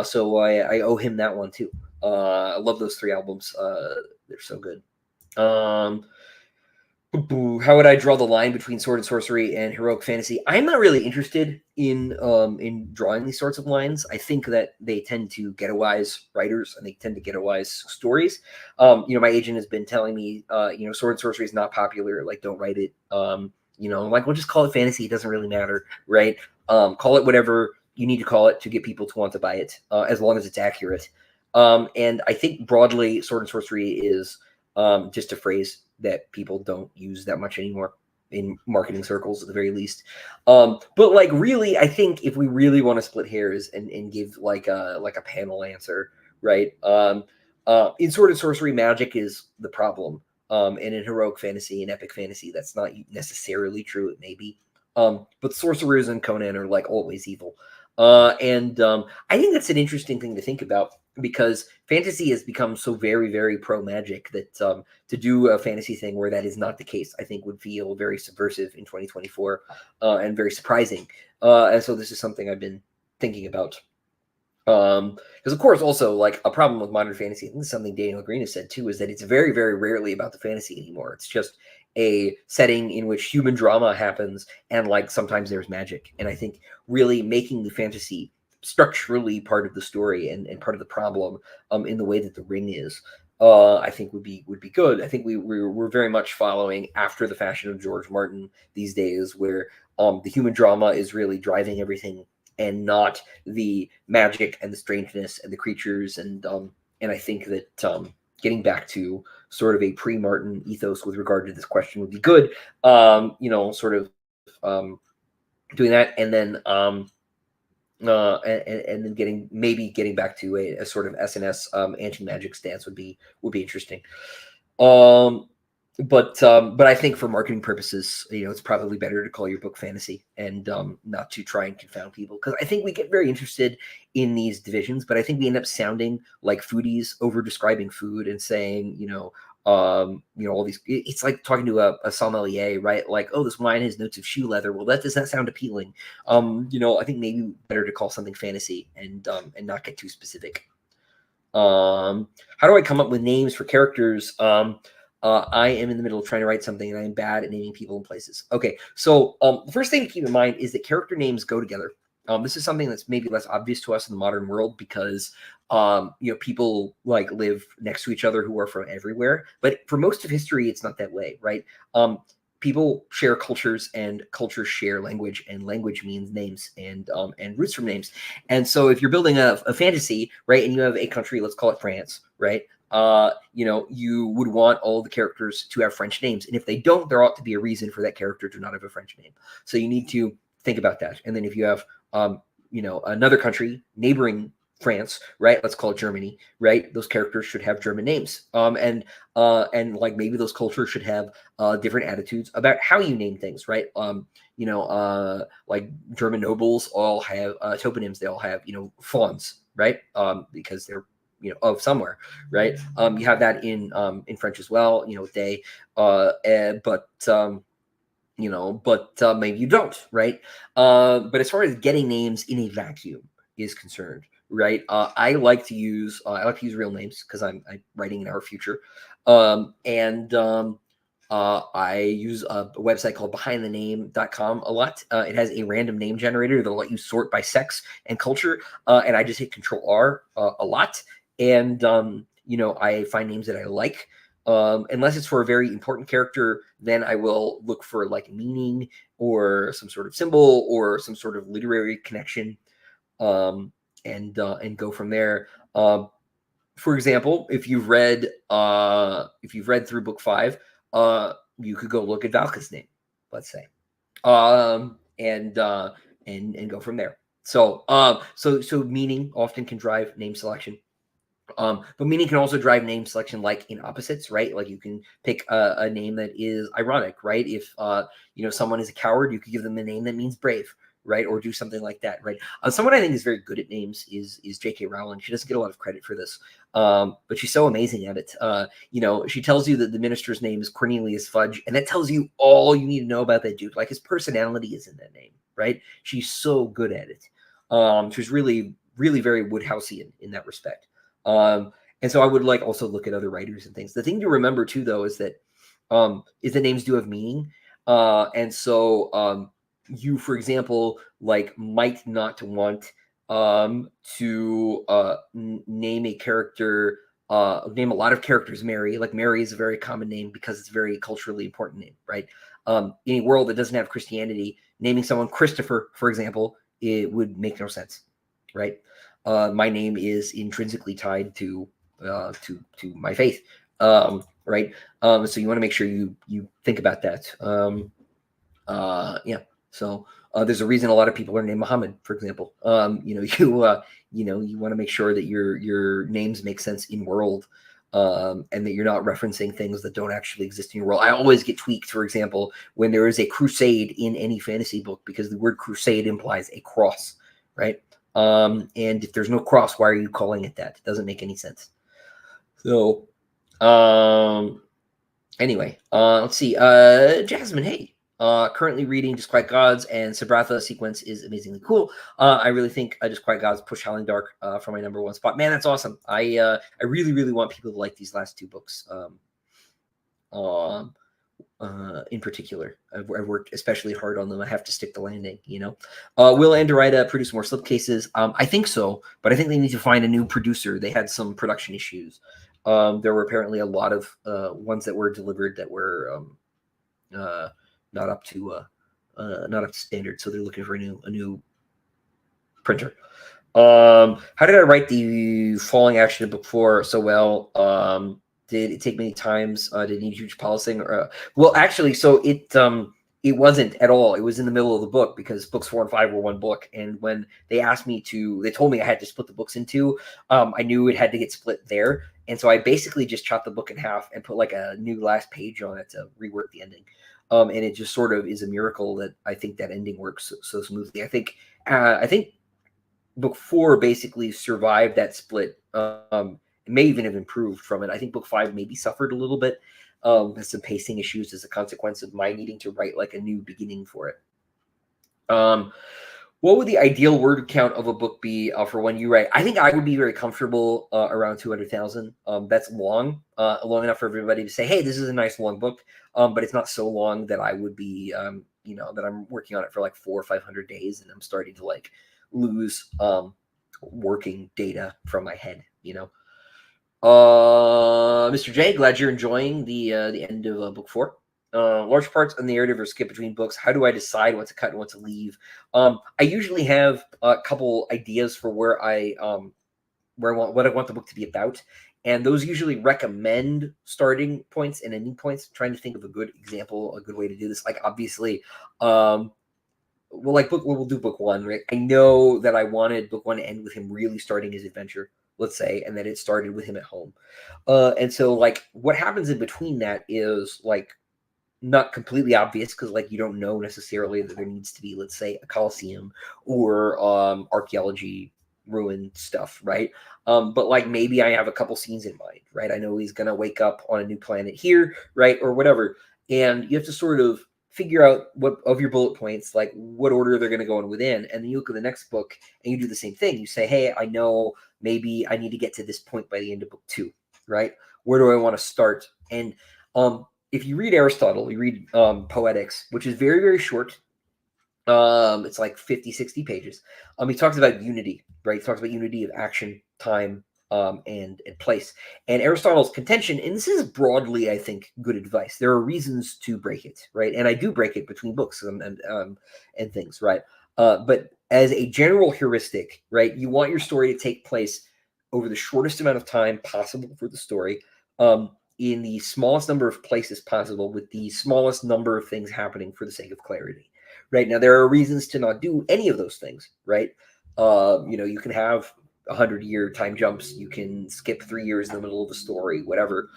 So I owe him that one too. I love those 3 albums. They're so good. How would I draw the line between sword and sorcery and heroic fantasy? I'm not really interested in drawing these sorts of lines. I think that they tend to ghettoize writers and they tend to ghettoize stories. My agent has been telling me, sword and sorcery is not popular. Like, don't write it. I'm like, we'll just call it fantasy. It doesn't really matter, right? Call it whatever you need to call it to get people to want to buy it, as long as it's accurate. And I think broadly, sword and sorcery is just a phrase that people don't use that much anymore in marketing circles, at the very least. But like, really, I think if we really want to split hairs and give like a panel answer, right? In sword and sorcery, magic is the problem. And in heroic fantasy and epic fantasy, that's not necessarily true. It may be. But sorcerers and Conan are like always evil. And I think that's an interesting thing to think about, because fantasy has become so very, very pro magic that to do a fantasy thing where that is not the case, I think would feel very subversive in 2024 and very surprising. And so this is something I've been thinking about. Because of course, also like a problem with modern fantasy, and this is something Daniel Green has said too, is that it's very, very rarely about the fantasy anymore. It's just a setting in which human drama happens, and like sometimes there's magic. And I think really making the fantasy structurally part of the story and part of the problem in the way that the Ring is, I think would be good. I think we're very much following after the fashion of George Martin these days, where the human drama is really driving everything, and not the magic and the strangeness and the creatures. And I think that getting back to sort of a pre-Martin ethos with regard to this question would be good. Sort of doing that, and then and then getting back to a sort of SNS anti-magic stance would be interesting. But I think for marketing purposes, it's probably better to call your book fantasy and not to try and confound people, because I think we get very interested in these divisions, but I think we end up sounding like foodies over describing food and saying, all these. It's like talking to a sommelier, right? Like, oh, this wine has notes of shoe leather. Well, that does not sound appealing. I think maybe better to call something fantasy and not get too specific. How do I come up with names for characters? I am in the middle of trying to write something, and I am bad at naming people and places. Okay, so the first thing to keep in mind is that character names go together. This is something that's maybe less obvious to us in the modern world, because people like live next to each other who are from everywhere. But for most of history, it's not that way, right? People share cultures, and cultures share language, and language means names and roots from names. And so if you're building a fantasy, right, and you have a country, let's call it France, right? You would want all the characters to have French names. And if they don't, there ought to be a reason for that character to not have a French name. So you need to think about that. And then if you have, another country neighboring France, right? Let's call it Germany, right? Those characters should have German names. And like maybe those cultures should have different attitudes about how you name things, right? Like German nobles all have toponyms. They all have, fawns, right? Because they're of somewhere, right? You have that in French as well, with they, but maybe you don't, right? But as far as getting names in a vacuum is concerned, right? I like to use real names because I'm writing in our future, and I use a website called behindthename.com a lot. It has a random name generator that'll let you sort by sex and culture, and I just hit Control R a lot, and I find names that I like. Unless it's for a very important character, then I will look for like meaning or some sort of symbol or some sort of literary connection, and go from there. For example, if you've read through book 5, you could go look at Valka's name, let's say, and go from there. So meaning often can drive name selection. But meaning can also drive name selection, like in opposites, right? Like you can pick a name that is ironic, right? If someone is a coward, you could give them a name that means brave, right? Or do something like that, right? Someone I think is very good at names is J.K. Rowling. She doesn't get a lot of credit for this, but she's so amazing at it. She tells you that the minister's name is Cornelius Fudge, and that tells you all you need to know about that dude. Like his personality is in that name, right? She's so good at it. She's really, really very Woodhouseian in that respect. And so I would like also look at other writers and things. The thing to remember too, though, is that names do have meaning. And so you, for example, like might not want to name a character, name a lot of characters Mary. Like Mary is a very common name because it's a very culturally important name, right? In a world that doesn't have Christianity, naming someone Christopher, for example, it would make no sense, right? My name is intrinsically tied to my faith, right? So you want to make sure you think about that. Yeah. So there's a reason a lot of people are named Muhammad, for example. You want to make sure that your names make sense in world, and that you're not referencing things that don't actually exist in your world. I always get tweaked, for example, when there is a crusade in any fantasy book, because the word crusade implies a cross, right? And if there's no cross, why are you calling it that? It doesn't make any sense. So, anyway, let's see. Jasmine, hey. Currently reading Disquiet Gods, and Sabratha sequence is amazingly cool. I really think Disquiet Gods push Howling Dark for my #1 spot. Man, that's awesome. I really, really want people to like these last 2 books. In particular, I've worked especially hard on them. I have to stick the landing, Will Anderida produce more slipcases? I think so, but I think they need to find a new producer. They had some production issues. There were apparently a lot of ones that were delivered that were not up to standard, so they're looking for a new printer. How did I write the falling action in book 4 so well? Did it take many times? Did it need huge polishing? Well, actually, so it wasn't at all. It was in the middle of the book because books 4 and 5 were one book. And when they told me I had to split the books in 2, I knew it had to get split there. And so I basically just chopped the book in half and put like a new last page on it to rework the ending. And it just sort of is a miracle that I think that ending works so smoothly. I think book 4 basically survived that split. It may even have improved from it. I think book 5 maybe suffered a little bit. Has some pacing issues as a consequence of my needing to write like a new beginning for it. What would the ideal word count of a book be for when you write? I think I would be very comfortable around 200,000. That's long enough for everybody to say, hey, this is a nice long book. But it's not so long that I would be, that I'm working on it for like 400 or 500 days and I'm starting to like lose working data from my head, Mr. J, glad you're enjoying the end of book 4. Large parts of the narrative are skipped between books. How do I decide what to cut and what to leave? I usually have a couple ideas for what I want the book to be about, and those usually recommend starting points and ending points. I'm trying to think of a good example, a good way to do this. Like obviously, we'll do book 1, right? I know that I wanted book 1 to end with him really starting his adventure, let's say, and then it started with him at home. And so like what happens in between that is like not completely obvious because like you don't know necessarily that there needs to be, let's say, a Colosseum or archaeology, ruin stuff, right? But like maybe I have a couple scenes in mind, right? I know he's gonna wake up on a new planet here, right, or whatever, and you have to sort of figure out what of your bullet points, like what order they're going to go in within, and then you look at the next book and you do the same thing. You say, hey, I know maybe I need to get to this point by the end of book 2, right? Where do I want to start? And if you read Aristotle, you read Poetics, which is very, very short. It's like 50, 60 pages. He talks about unity, right? He talks about unity of action, time, and place. And Aristotle's contention, and this is broadly, I think, good advice. There are reasons to break it, right? And I do break it between books and things, right? But as a general heuristic, right, you want your story to take place over the shortest amount of time possible for the story, in the smallest number of places possible, with the smallest number of things happening for the sake of clarity. Right now, there are reasons to not do any of those things, right? You can have 100-year time jumps. You can skip 3 years in the middle of the story, whatever.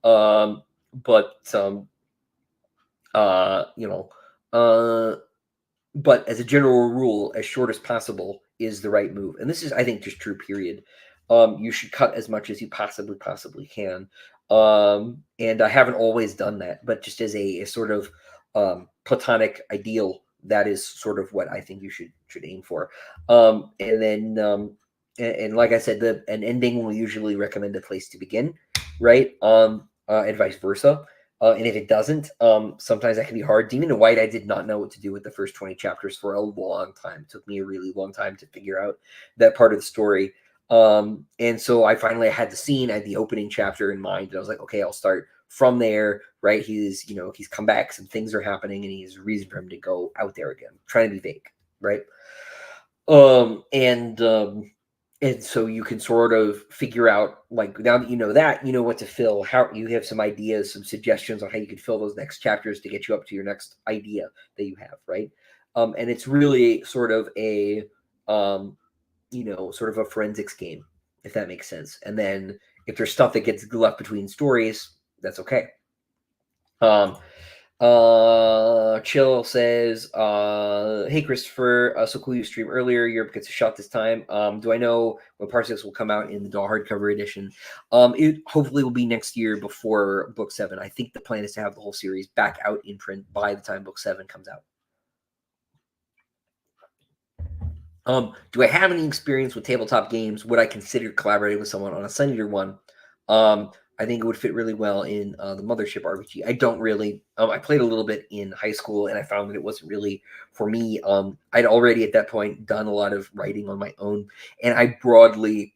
But you know, but as a general rule, as short as possible is the right move. And this is, I think, just true. Period. You should cut as much as you possibly can. And I haven't always done that, but just as a sort of platonic ideal, that is sort of what I think you should aim for. And then and like I said, an ending will usually recommend a place to begin, right? And vice versa. And if it doesn't, sometimes that can be hard. Demon and White, I did not know what to do with the first 20 chapters for a long time. It took me a really long time to figure out that part of the story. And so I finally had the scene, I had the opening chapter in mind, and I was like, okay, I'll start from there, right? He's come back, some things are happening, and he's a reason for him to go out there again, trying to be vague, right? And so you can sort of figure out, like, now that you know what to fill, how you have some ideas, some suggestions on how you can fill those next chapters to get you up to your next idea that you have, right? And it's really sort of a sort of a forensics game, if that makes sense. And then if there's stuff that gets left between stories, that's okay. Chill says, hey Christopher, so cool you stream earlier. Europe gets a shot this time. Do I know when Part 6 will come out in the hardcover edition? It hopefully will be next year before book 7. I think the plan is to have the whole series back out in print by the time book 7 comes out. Do I have any experience with tabletop games? Would I consider collaborating with someone on a Sun Eater one? I think it would fit really well in the Mothership RPG. I don't really. I played a little bit in high school, and I found that it wasn't really for me. I'd already at that point done a lot of writing on my own, and I broadly,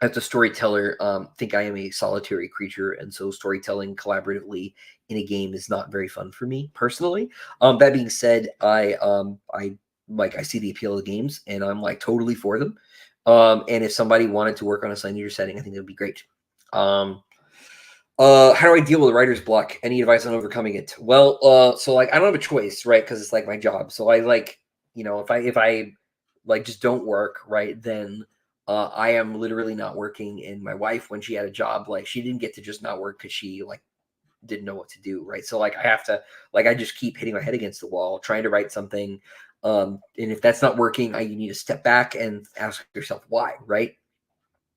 as a storyteller, think I am a solitary creature, and so storytelling collaboratively in a game is not very fun for me personally. That being said, I see the appeal of games, and I'm like totally for them. And if somebody wanted to work on a Sun Eater setting, I think it would be great. How do I deal with writer's block? Any advice on overcoming it? Well, so like I don't have a choice, right? Because it's like my job. So I like, if I like just don't work, right, then I am literally not working. And my wife, when she had a job, like she didn't get to just not work because she like didn't know what to do, right? So like I have to, like, I just keep hitting my head against the wall trying to write something. And if that's not working, you need to step back and ask yourself why, right?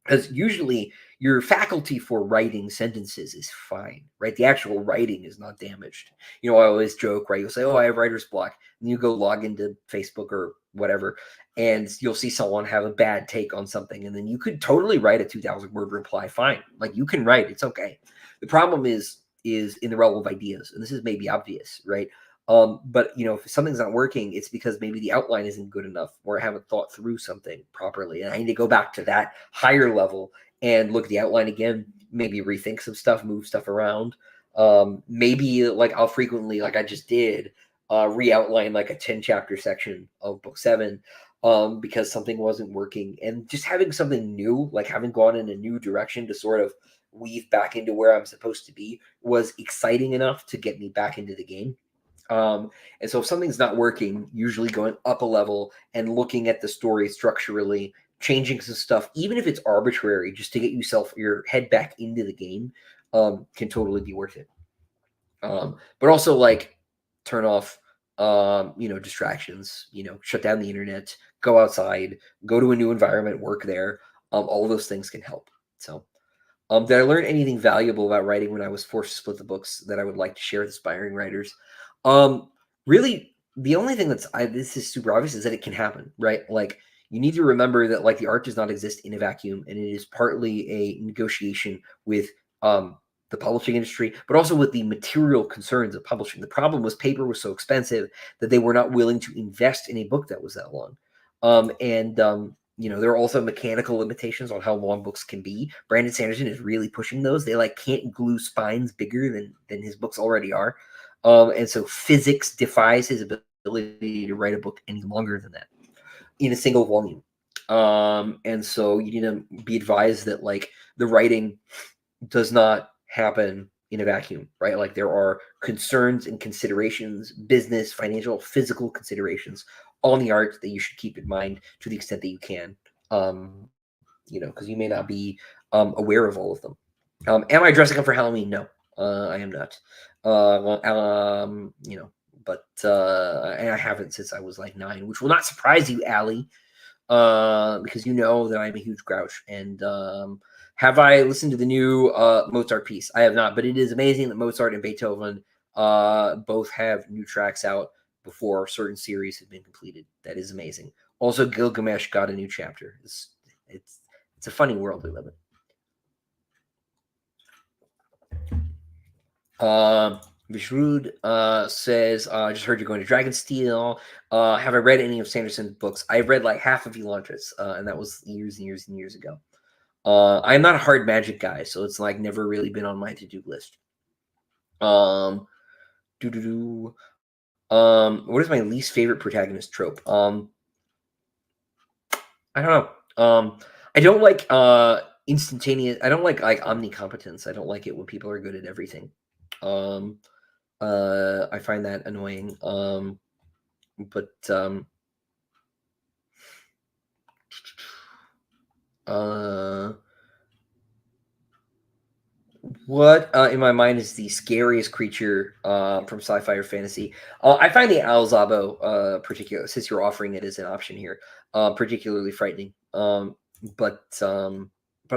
Because usually your faculty for writing sentences is fine, right? The actual writing is not damaged. I always joke, right? You'll say, oh, I have writer's block. And you go log into Facebook or whatever, and you'll see someone have a bad take on something. And then you could totally write a 2,000 word reply. Fine. Like you can write, it's okay. The problem is in the realm of ideas. And this is maybe obvious, right? But if something's not working, it's because maybe the outline isn't good enough, or I haven't thought through something properly, and I need to go back to that higher level and look at the outline again, maybe rethink some stuff, move stuff around. Maybe like I'll frequently, like I just did, re-outline like a 10 chapter section of book 7 because something wasn't working, and just having something new, like having gone in a new direction to sort of weave back into where I'm supposed to be, was exciting enough to get me back into the game. And so if something's not working, usually going up a level and looking at the story structurally, changing some stuff, even if it's arbitrary, just to get your head back into the game, can totally be worth it. But also like turn off distractions, shut down the internet, go outside, go to a new environment, work there. All those things can help. So, did I learn anything valuable about writing when I was forced to split the books that I would like to share with aspiring writers? Um, Really, the only thing this is super obvious is that it can happen, right? Like, you need to remember that like the art does not exist in a vacuum, and it is partly a negotiation with um, the publishing industry, but also with the material concerns of publishing. The problem was paper was so expensive that they were not willing to invest in a book that was that long. And there are also mechanical limitations on how long books can be. Brandon Sanderson is really pushing those. They like can't glue spines bigger than his books already are. And so physics defies his ability to write a book any longer than that in a single volume. And so you need to be advised that like the writing does not happen in a vacuum, right? Like there are concerns and considerations, business, financial, physical considerations on the art that you should keep in mind to the extent that you can, because you may not be aware of all of them. Am I dressing up for Halloween? No, I am not. But and I haven't since I was like 9, which will not surprise you, Allie, because you know that I'm a huge grouch. And have I listened to the new Mozart piece? I have not, but it is amazing that Mozart and Beethoven both have new tracks out before certain series have been completed. That is amazing. Also, Gilgamesh got a new chapter. It's a funny world we live in. Vishrud says, I just heard you're going to Dragonsteel. Have I read any of Sanderson's books? I've read like half of Elantris, and that was years and years and years ago. I'm not a hard magic guy, so it's like never really been on my to-do list. What is my least favorite protagonist trope? I don't know. I don't like instantaneous. I don't like omnicompetence. I don't like it when people are good at everything. I find that annoying. But what in my mind is the scariest creature from sci-fi or fantasy? I find the Alzabo particular, since you're offering it as an option here, particularly frightening. But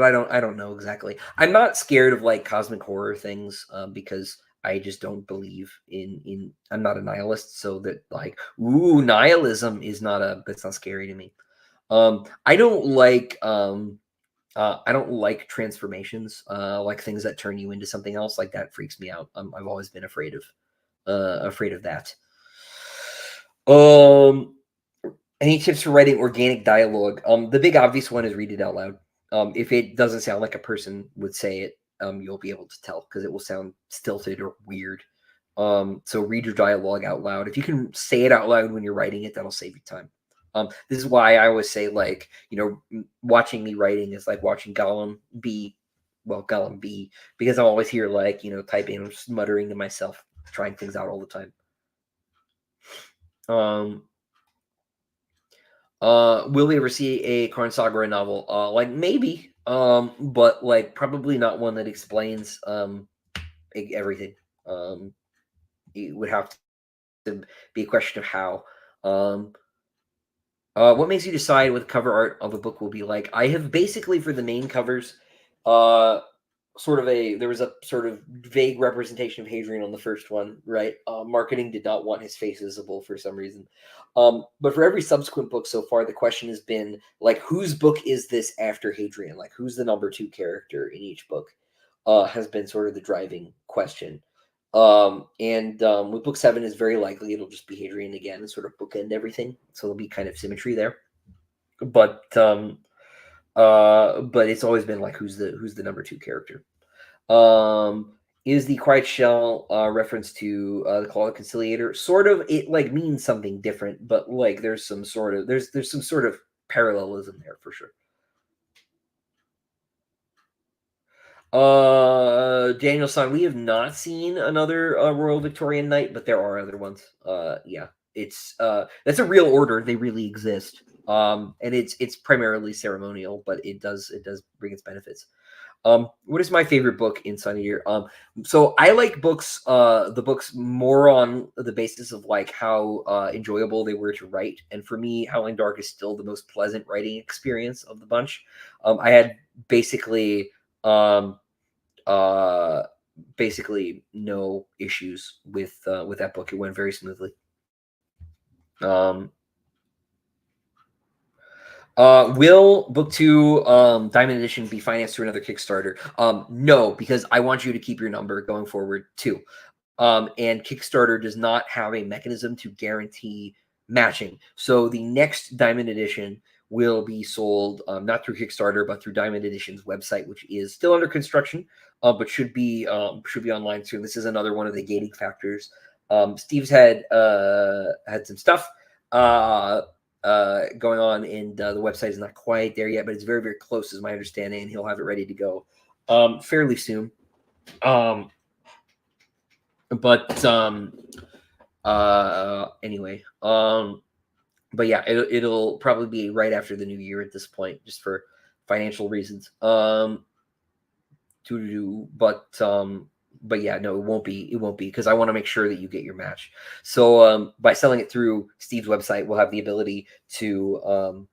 I don't know exactly. I'm not scared of like cosmic horror things because I just don't believe in. I'm not a nihilist, so that like nihilism is that's not scary to me. I don't like I don't like transformations, like things that turn you into something else. Like that freaks me out. I've always been afraid of that. Um, any tips for writing organic dialogue? The big obvious one is read it out loud. If it doesn't sound like a person would say it, you'll be able to tell because it will sound stilted or weird. So read your dialogue out loud. If you can say it out loud when you're writing it, that'll save you time. This is why I always say, like, watching me writing is like watching Gollum be, because I'm always here, like, typing, I'm just muttering to myself, trying things out all the time. Will we ever see a Karn Saga novel? Like maybe, but like probably not one that explains everything. It would have to be a question of how. What makes you decide what the cover art of a book will be like? I have basically, for the main covers, there was a sort of vague representation of Hadrian on the first one, right? Marketing did not want his face visible for some reason. But for every subsequent book so far, the question has been like, whose book is this after Hadrian? Like, who's the number 2 character in each book? Has been sort of the driving question. With book 7, is very likely it'll just be Hadrian again and sort of bookend everything. So there'll be kind of symmetry there. But it's always been like who's the number 2 character. Is the Quiet Shell reference to the Call of the Conciliator? Sort of, it like means something different, but like there's some sort of parallelism there for sure. Daniel-san, we have not seen another Royal Victorian Knight, but there are other ones. Yeah, it's that's a real order. They really exist. And it's primarily ceremonial, but it does bring its benefits. What is my favorite book inside a year? So I like books, the books more on the basis of like how enjoyable they were to write. And for me, Howling Dark is still the most pleasant writing experience of the bunch. I had basically um, uh, basically no issues with that book. It went very smoothly. Um, will book two, Diamond Edition, be financed through another Kickstarter? No, because I want you to keep your number going forward too. And Kickstarter does not have a mechanism to guarantee matching. So the next Diamond Edition will be sold not through Kickstarter, but through Diamond Edition's website, which is still under construction, but should be online soon. This is another one of the gating factors. Steve's had some stuff going on, and the website is not quite there yet, but it's very, very close, is my understanding, and he'll have it ready to go fairly soon. But anyway, but yeah, it'll probably be right after the new year at this point, just for financial reasons. But yeah, no, it won't be because I want to make sure that you get your match. So by selling it through Steve's website, we'll have the ability to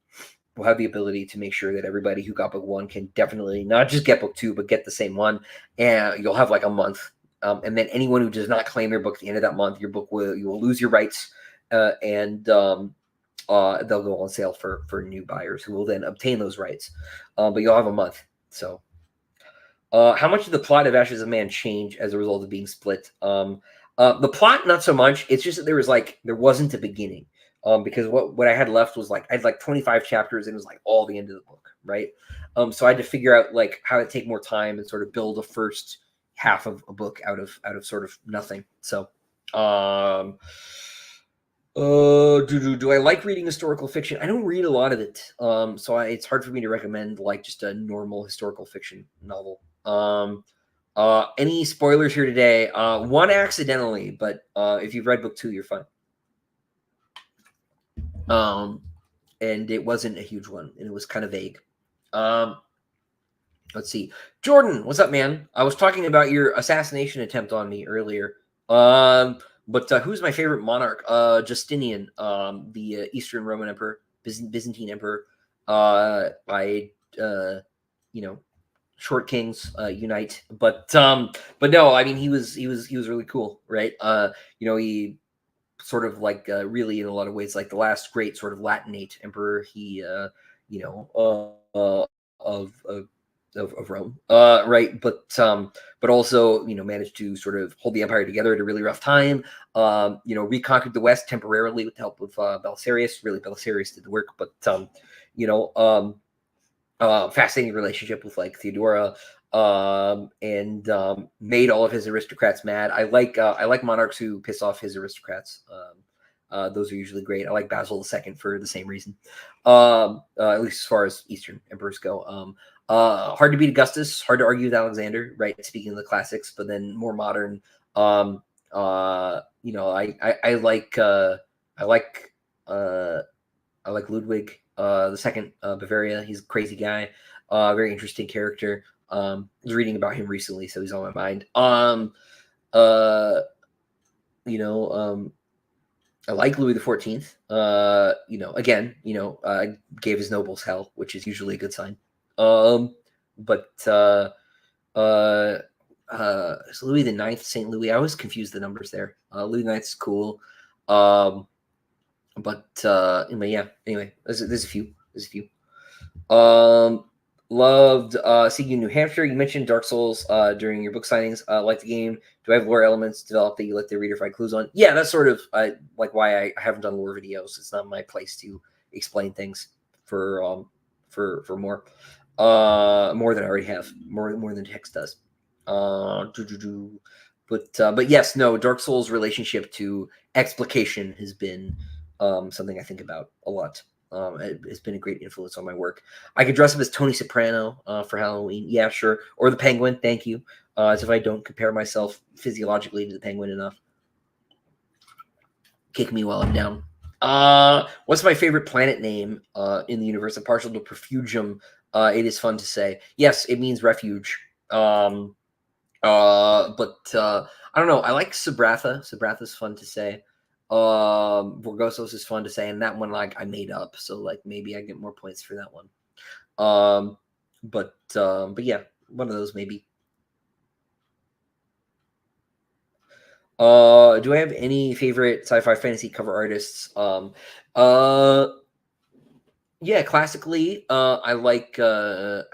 make sure that everybody who got book one can definitely not just get book two, but get the same one. And you'll have like a month. And then anyone who does not claim their book at the end of that month, you will lose your rights, and they'll go on sale for new buyers who will then obtain those rights. But you'll have a month. So, how much did the plot of Ashes of Man change as a result of being split? The plot, not so much. It's just that there wasn't a beginning. Because what I had left was I had 25 chapters, and it was all the end of the book, right? So I had to figure out how to take more time and sort of build a first half of a book out of sort of nothing. So, do I like reading historical fiction? I don't read a lot of it, so it's hard for me to recommend just a normal historical fiction novel. Any spoilers here today? One accidentally, but if you've read book two, you're fine. And it wasn't a huge one, and it was kind of vague. Let's see. Jordan, what's up, man? I was talking about your assassination attempt on me earlier. But who's my favorite monarch? Justinian, the Eastern Roman Emperor, Byzantine Emperor. Short kings unite. But no, I mean he was really cool, right? He sort of really in a lot of ways the last great sort of Latinate emperor. He of Rome, right? But also managed to sort of hold the empire together at a really rough time. Reconquered the West temporarily with the help of Belisarius. Really, Belisarius did the work, but fascinating relationship with Theodora, and made all of his aristocrats mad. I like monarchs who piss off his aristocrats. Those are usually great. I like Basil II for the same reason, at least as far as Eastern emperors go. Hard to beat Augustus, hard to argue with Alexander, right? Speaking of the classics, but then more modern. I like Ludwig the second, Bavaria. He's a crazy guy, very interesting character. I was reading about him recently, so he's on my mind. I like Louis XIV. Again, gave his nobles hell, which is usually a good sign. But so Louis the Ninth, Saint Louis. I always confuse the numbers there. Louis the Ninth is cool. But yeah. Anyway, there's a few. Loved seeing you in New Hampshire. You mentioned Dark Souls during your book signings. Like the game. Do I have lore elements developed that you let the reader find clues on? Yeah, that's sort of why I haven't done lore videos. It's not my place to explain things for more than I already have, more than text does. But yes, no, Dark Souls' relationship to explication has been something I think about a lot. It's been a great influence on my work. I could dress up as Tony Soprano for Halloween. Yeah, sure. Or the Penguin. Thank you. As if I don't compare myself physiologically to the Penguin enough. Kick me while I'm down. What's my favorite planet name in the universe? I'm partial to Perfugium. It is fun to say. Yes, it means refuge. But I don't know. I like Sabratha. Sabratha's fun to say. Borgosos is fun to say, and that one like I made up, so like maybe I get more points for that one. But yeah, one of those maybe. Do I have any favorite sci-fi fantasy cover artists? Uh, yeah, classically, I like Frazetta,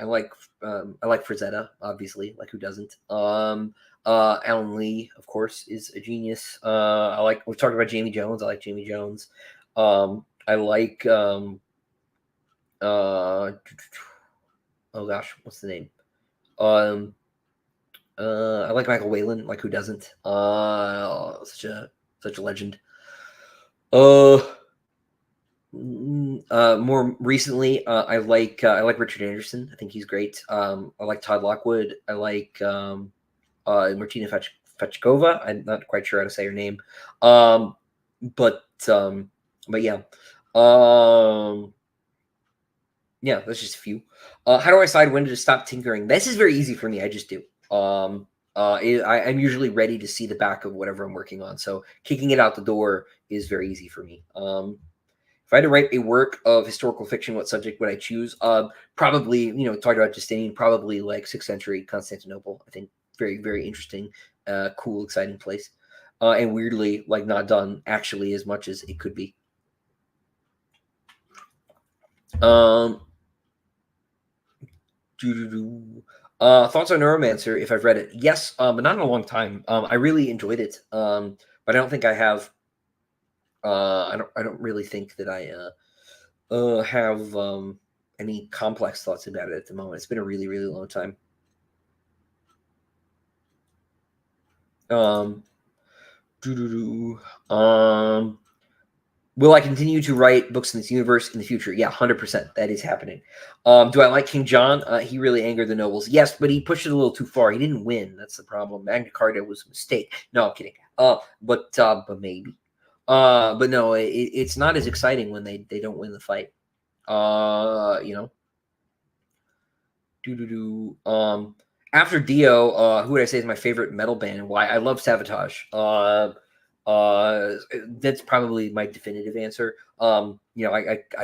obviously. Like who doesn't? Alan Lee, of course, is a genius. I like. We've talked about Jamie Jones. I like Jamie Jones. I like. Oh gosh, what's the name? Um, I like Michael Whalen. Like who doesn't? Such a legend. Uh, More recently, I like Richard Anderson. I think he's great. I like Todd Lockwood. I like Martina Fechkova. I'm not quite sure how to say her name. Um, but um, but yeah, um, yeah. That's just a few. How do I decide when to stop tinkering? This is very easy for me. I just do. I'm usually ready to see the back of whatever I'm working on, so kicking it out the door is very easy for me. If I had to write a work of historical fiction, what subject would I choose? Probably, talked about Justinian, probably like 6th century Constantinople. I think very, very interesting, cool, exciting place. And weirdly, like not done actually as much as it could be. Um, Thoughts on Neuromancer, if I've read it. Yes, but not in a long time. I really enjoyed it. But I don't think I have, I don't really think that I, have any complex thoughts about it at the moment. It's been a really, really long time. Um, um, will I continue to write books in this universe in the future? Yeah, 100%. That is happening. Do I like King John? He really angered the nobles. Yes, but he pushed it a little too far. He didn't win. That's the problem. Magna Carta was a mistake. No, I'm kidding. But maybe. But no, it's not as exciting when they don't win the fight. You know, After Dio, who would I say is my favorite metal band and why? I love Sabotage. That's probably my definitive answer. I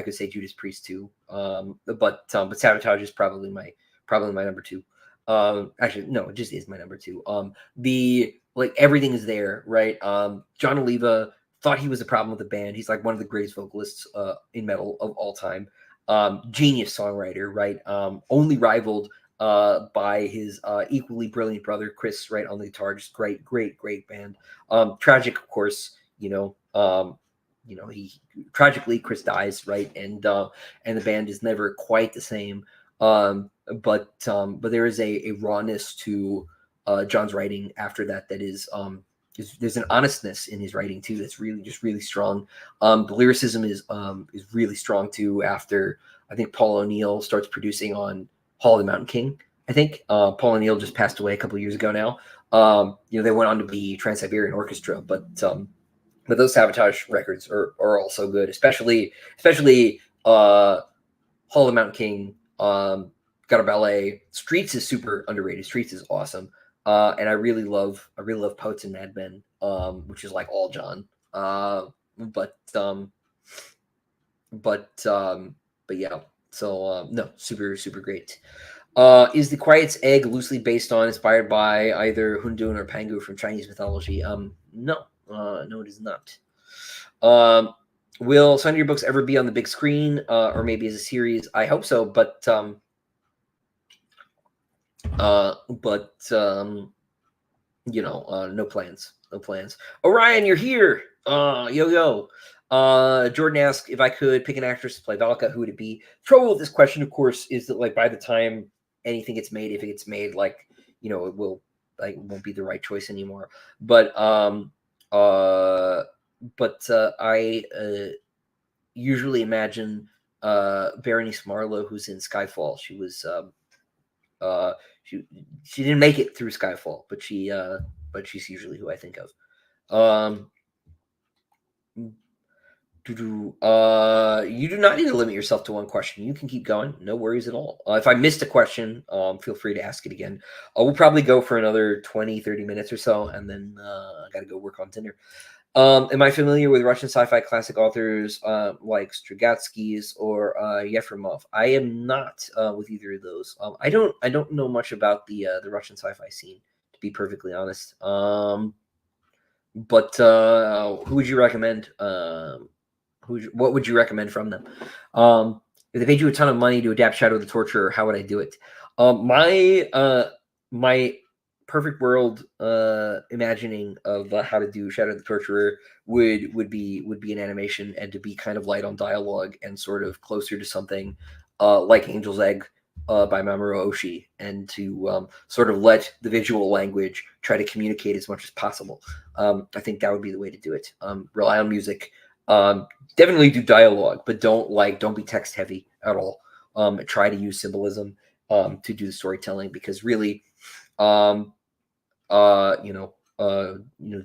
could say Judas Priest too. But Sabotage is probably my number two. Actually, no, it just is my number two. The like everything is there, right? John Oliva thought he was a problem with the band. He's like one of the greatest vocalists in metal of all time. Genius songwriter, right? Only rivaled by his equally brilliant brother Chris, right on the guitar. Just great, great, great band. Tragic, of course. He tragically Chris dies, right, and the band is never quite the same. But there is a rawness to John's writing after that there's an honestness in his writing too that's really just really strong. The lyricism is really strong too after I think Paul O'Neill starts producing on Hall of the Mountain King. I think Paul O'Neill just passed away a couple of years ago now. They went on to be Trans-Siberian Orchestra, but those Sabotage records are also good, especially Hall of the Mountain King, Got a Ballet. Streets is super underrated. Streets is awesome. And I really love Poets and Madmen, which is like all John. But but but yeah. So no, super super great. Is the Quiet's Egg loosely based on, inspired by either Hundun or Pangu from Chinese mythology? No, no, it is not. Um, will some of your books ever be on the big screen, or maybe as a series? I hope so, but no plans, no plans. Orion, you're here. Yo yo. Jordan asked if I could pick an actress to play Valka, who would it be? Trouble with this question, of course, is that like by the time anything gets made, if it gets made, like it will like won't be the right choice anymore. But uh, I usually imagine Berenice Marlowe, who's in Skyfall. She was uh, she she didn't make it through Skyfall, but she's usually who I think of. Um, You do not need to limit yourself to one question. You can keep going. No worries at all. If I missed a question, feel free to ask it again. We'll probably go for another 20, 30 minutes or so, and then I got to go work on dinner. Am I familiar with Russian sci-fi classic authors like Strugatsky's or Yefremov? I am not with either of those. I don't know much about the Russian sci-fi scene, to be perfectly honest. But who would you recommend? What would you recommend from them? If they paid you a ton of money to adapt Shadow the Torturer, how would I do it? My perfect world imagining of how to do Shadow the Torturer would be an animation, and to be kind of light on dialogue and sort of closer to something like Angel's Egg by Mamoru Oshii, and to sort of let the visual language try to communicate as much as possible. I think that would be the way to do it. Rely on music. Definitely do dialogue, but don't be text heavy at all. Try to use symbolism to do the storytelling, because really, um, do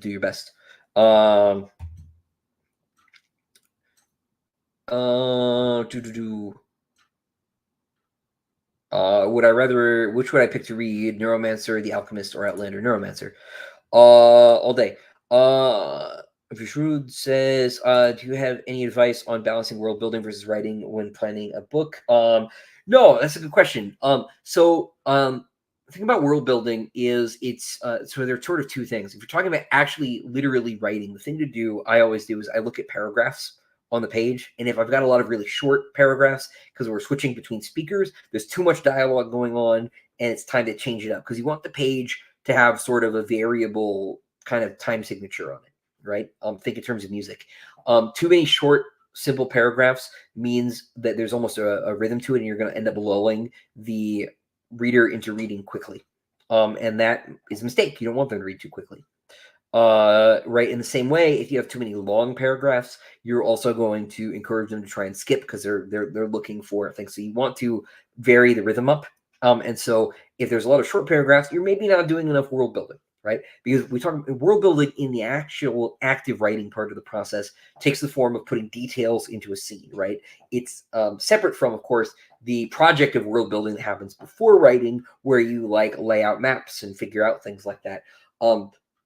your best. Which would I pick to read? Neuromancer, The Alchemist, or Outlander? Neuromancer. All day. Vishrud says, do you have any advice on balancing world building versus writing when planning a book? No, that's a good question. The thing about world building is so there are sort of two things. If you're talking about actually literally writing, the thing to do, I always do, is I look at paragraphs on the page, and if I've got a lot of really short paragraphs because we're switching between speakers, there's too much dialogue going on, and it's time to change it up, because you want the page to have sort of a variable kind of time signature on it, right? Think in terms of music. Too many short, simple paragraphs means that there's almost a rhythm to it, and you're going to end up lulling the reader into reading quickly. And that is a mistake. You don't want them to read too quickly. Right. In the same way, if you have too many long paragraphs, you're also going to encourage them to try and skip, because they're looking for things. So you want to vary the rhythm up. And so if there's a lot of short paragraphs, you're maybe not doing enough world building, right? Because we talk world building in the actual active writing part of the process takes the form of putting details into a scene, right? It's separate from, of course, the project of world building that happens before writing, where you like lay out maps and figure out things like that.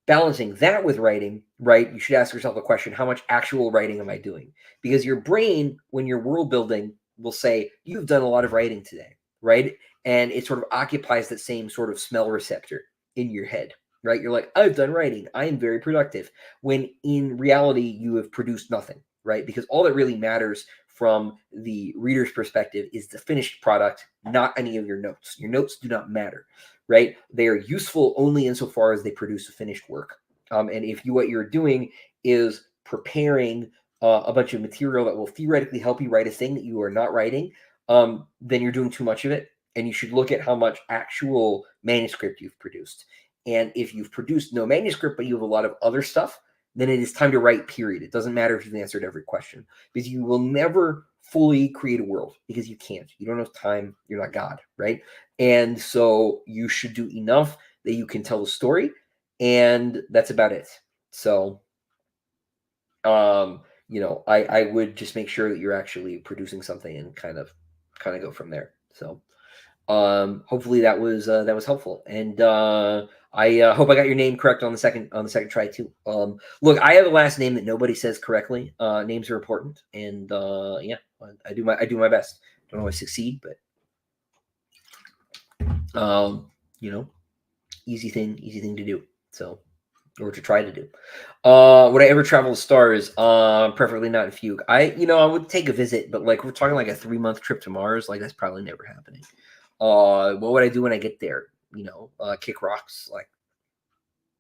Balancing that with writing, right? You should ask yourself a question: how much actual writing am I doing? Because your brain, when you're world building, will say, you've done a lot of writing today, right? And it sort of occupies that same sort of smell receptor in your head, right? You're like, I've done writing, I am very productive. When in reality, you have produced nothing, right? Because all that really matters from the reader's perspective is the finished product, not any of your notes. Your notes do not matter, right? They are useful only insofar as they produce a finished work. And if what you're doing is preparing a bunch of material that will theoretically help you write a thing that you are not writing, then you're doing too much of it. And you should look at how much actual manuscript you've produced. And if you've produced no manuscript, but you have a lot of other stuff, then it is time to write, period. It doesn't matter if you've answered every question, because you will never fully create a world, because you can't. You don't have time. You're not God, right? And so you should do enough that you can tell the story, and that's about it. So, I would just make sure that you're actually producing something, and kind of go from there. So, hopefully that was helpful, and I hope I got your name correct on the second try too. Look, I have a last name that nobody says correctly. Names are important, and yeah, I do my best. Don't always succeed, but you know, easy thing to do. So, or to try to do. Would I ever travel to stars? Preferably not in Fugue. I would take a visit, but like we're talking like a 3-month trip to Mars, like that's probably never happening. What would I do when I get there? Kick rocks, like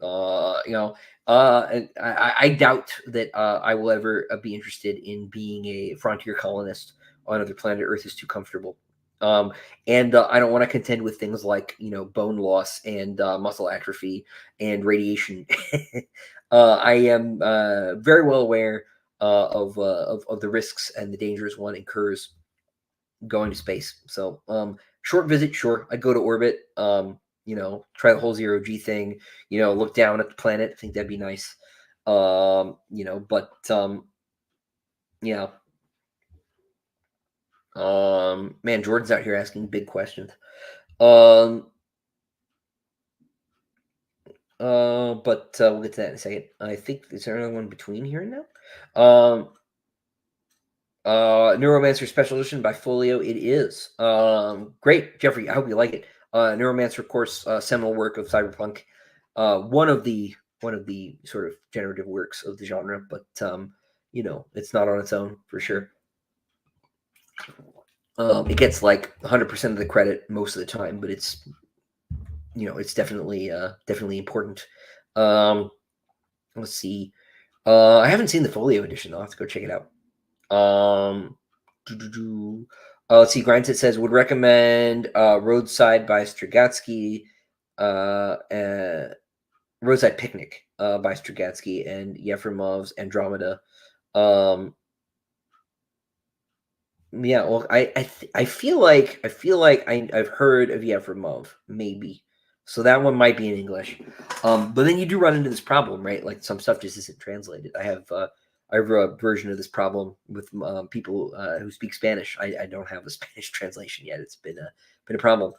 and I doubt that I will ever be interested in being a frontier colonist on another planet. Earth is too comfortable. And I don't want to contend with things like bone loss and muscle atrophy and radiation. I am very well aware of the risks and the dangers one incurs going to space. So short visit, sure. I'd go to orbit. Try the whole zero G thing. Look down at the planet. I think that'd be nice. But Yeah. Man, Jordan's out here asking big questions. Um, but we'll get to that in a second. I think is there another one between here and now? Neuromancer Special Edition by Folio. It is. Great, Jeffrey. I hope you like it. Neuromancer, of course, seminal work of cyberpunk. One of the sort of generative works of the genre, but it's not on its own for sure. It gets like 100% of the credit most of the time, but it's it's definitely important. Um, let's see. I haven't seen the Folio edition. I'll have to go check it out. Let's see. Granted says would recommend Roadside by Strugatsky, Roadside Picnic by Strugatsky, and Yefimov's Andromeda. Yeah, well, I feel like I've heard of Yefremov, maybe. So that one might be in English. But then you do run into this problem, right? Like some stuff just isn't translated. I have a version of this problem with people who speak Spanish. I don't have a Spanish translation yet. It's been a problem.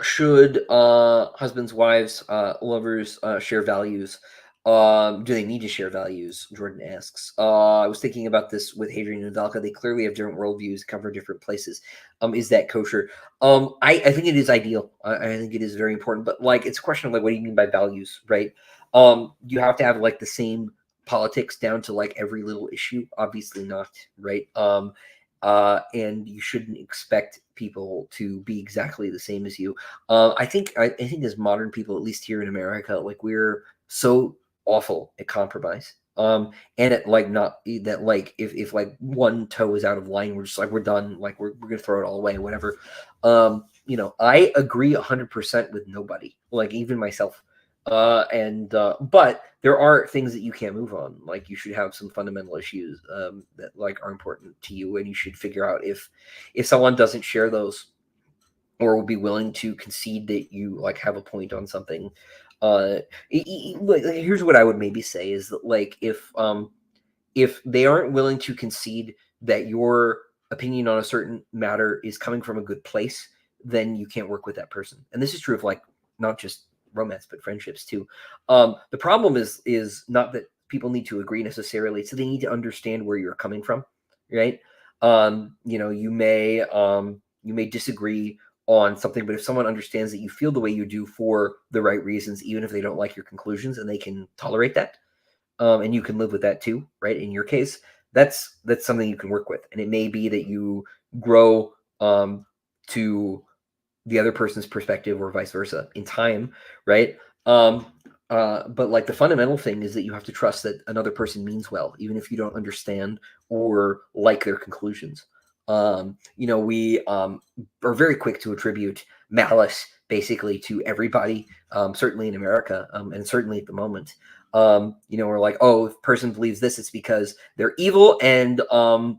Should husbands, wives, lovers share values? Do they need to share values? Jordan asks. I was thinking about this with Hadrian and Valka. They clearly have different worldviews, come from different places. Is that kosher? I think it is ideal. I think it is very important. But like, it's a question of like, what do you mean by values, right? You have to have like the same politics down to like every little issue. Obviously not, right? And you shouldn't expect people to be exactly the same as you. I think as modern people, at least here in America, like we're so awful at compromise. And at like not that like if like one toe is out of line, we're just like we're done, like we're gonna throw it all away, whatever. I agree 100% with nobody, like even myself. And But there are things that you can't move on. Like you should have some fundamental issues that like are important to you, and you should figure out if someone doesn't share those or will be willing to concede that you like have a point on something. Here's what I would maybe say is that like if they aren't willing to concede that your opinion on a certain matter is coming from a good place, then you can't work with that person. And this is true of like not just romance but friendships too. The problem is not that people need to agree necessarily, so they need to understand where you're coming from, right? You may disagree on something, but if someone understands that you feel the way you do for the right reasons, even if they don't like your conclusions, and they can tolerate that, and you can live with that too, right? In your case, that's something you can work with, and it may be that you grow to the other person's perspective or vice versa in time, right? But like the fundamental thing is that you have to trust that another person means well, even if you don't understand or like their conclusions. We are very quick to attribute malice basically to everybody, certainly in America, and certainly at the moment. We're like, oh, if a person believes this, it's because they're evil, and and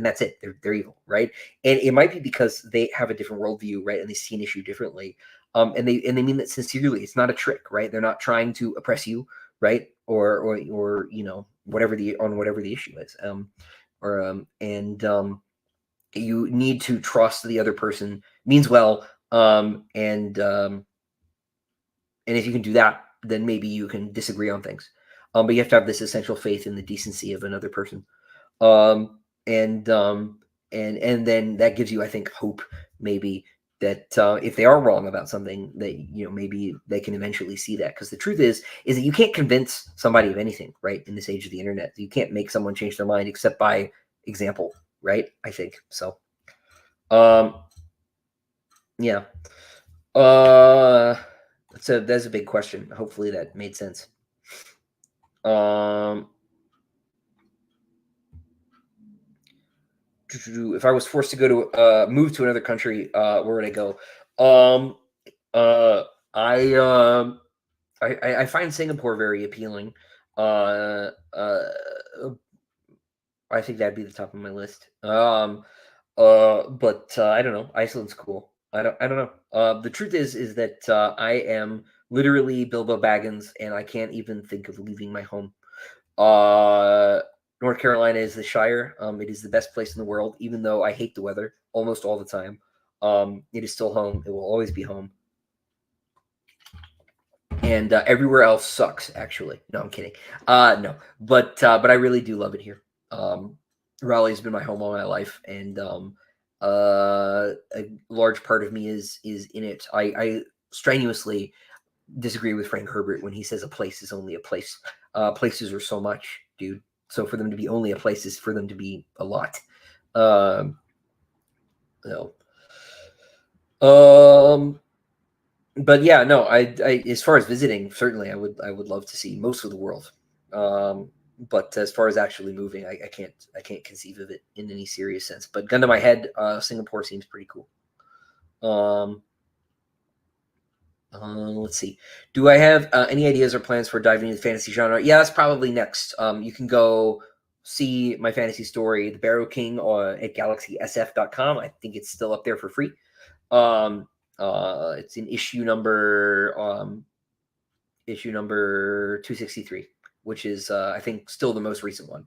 that's it. They're evil, right? And it might be because they have a different worldview, right? And they see an issue differently, and they mean that sincerely. It's not a trick, right? They're not trying to oppress you, right? Or whatever the issue is, or and you need to trust the other person means well, and if you can do that, then maybe you can disagree on things. But you have to have this essential faith in the decency of another person. Um, and and then that gives you, I think, hope maybe that if they are wrong about something, that maybe they can eventually see that. Because the truth is that you can't convince somebody of anything, right? In this age of the internet, you can't make someone change their mind except by example, right? I think so. Um, yeah. Uh, that's a big question. Hopefully that made sense. Um, if I was forced to go to move to another country, where would I go? Um, uh, I um, I find Singapore very appealing. Uh, uh, I think that'd be the top of my list. But I don't know. Iceland's cool. I don't know. The truth is that I am literally Bilbo Baggins, and I can't even think of leaving my home. Uh, North Carolina is the Shire. It is the best place in the world, even though I hate the weather almost all the time. It is still home. It will always be home. And everywhere else sucks. Actually, no, I'm kidding. No, but I really do love it here. Raleigh's been my home all my life, and a large part of me is in it. I strenuously disagree with Frank Herbert when he says a place is only a place. Places are so much, dude. So for them to be only a place is for them to be a lot. Um, no. Um, but yeah, no. I as far as visiting, certainly I would love to see most of the world. Um, but as far as actually moving, I can't conceive of it in any serious sense. But gun to my head, Singapore seems pretty cool. Um, let's see. Do I have any ideas or plans for diving into the fantasy genre? Yeah, that's probably next. You can go see my fantasy story, The Barrow King, at galaxysf.com. I think it's still up there for free. It's in issue number 263, which is I think still the most recent one.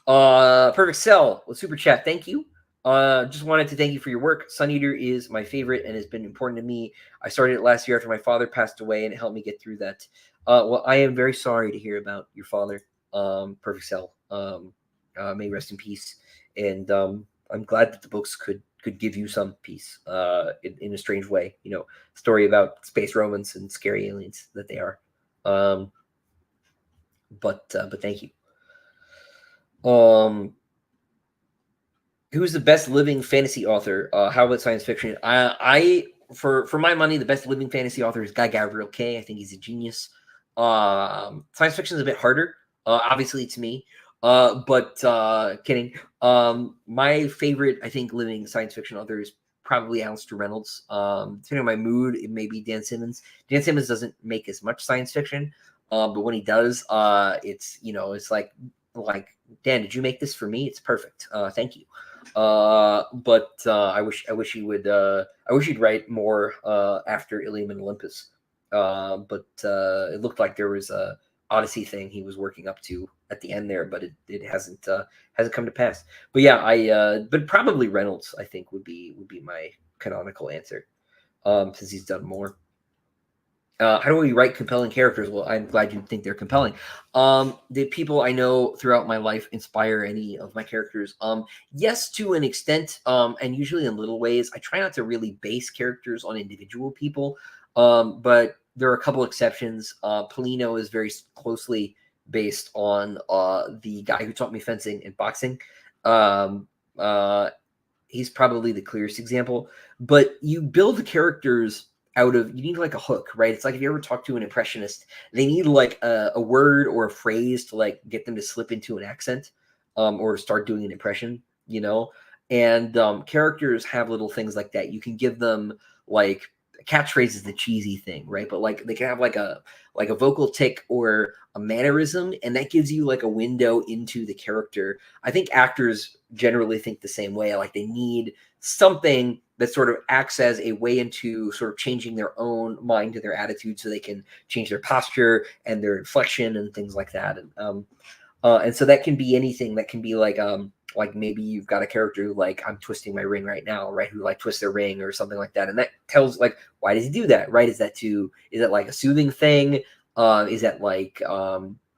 Perfect Cell with super chat. Thank you. Just wanted to thank you for your work. Sun Eater is my favorite and has been important to me. I started it last year after my father passed away, and it helped me get through that. Well, I am very sorry to hear about your father, Perfect Cell. May he rest in peace. And I'm glad that the books could give you some peace in a strange way. Story about space Romans and scary aliens that they are. Um, but thank you. Who's the best living fantasy author? How about science fiction? For my money, the best living fantasy author is Guy Gavriel Kay. I think he's a genius. Science fiction is a bit harder. Obviously, to me. But kidding. My favorite, I think, living science fiction author is probably Alistair Reynolds. Depending on my mood, it may be Dan Simmons. Dan Simmons doesn't make as much science fiction, but when he does, it's like Dan, did you make this for me? It's perfect. Thank you. But I wish he would. I wish he'd write more after Ilium and Olympus. But it looked like there was a Odyssey thing he was working up to at the end there, but it hasn't come to pass. But yeah, but probably Reynolds I think would be my canonical answer, since he's done more. How do we write compelling characters? Well, I'm glad you think they're compelling. The people I know throughout my life inspire any of my characters. Yes, to an extent, and usually in little ways. I try not to really base characters on individual people, but there are a couple exceptions. Polino is very closely based on the guy who taught me fencing and boxing. Um, uh, he's probably the clearest example. But you build the characters you need like a hook, right? It's like if you ever talk to an impressionist, they need like a word or a phrase to like get them to slip into an accent, or start doing an impression. And characters have little things like that. You can give them like catchphrase is the cheesy thing, right? But like they can have like a vocal tick or a mannerism, and that gives you like a window into the character. I think actors generally think the same way. Like they need something that sort of acts as a way into sort of changing their own mind and their attitude, so they can change their posture and their inflection and things like that. And so that can be anything. That can be like maybe you've got a character who, like, I'm twisting my ring right now, right? Who like twists their ring or something like that, and that tells like, why does he do that, right? Is that like a soothing thing? Is that like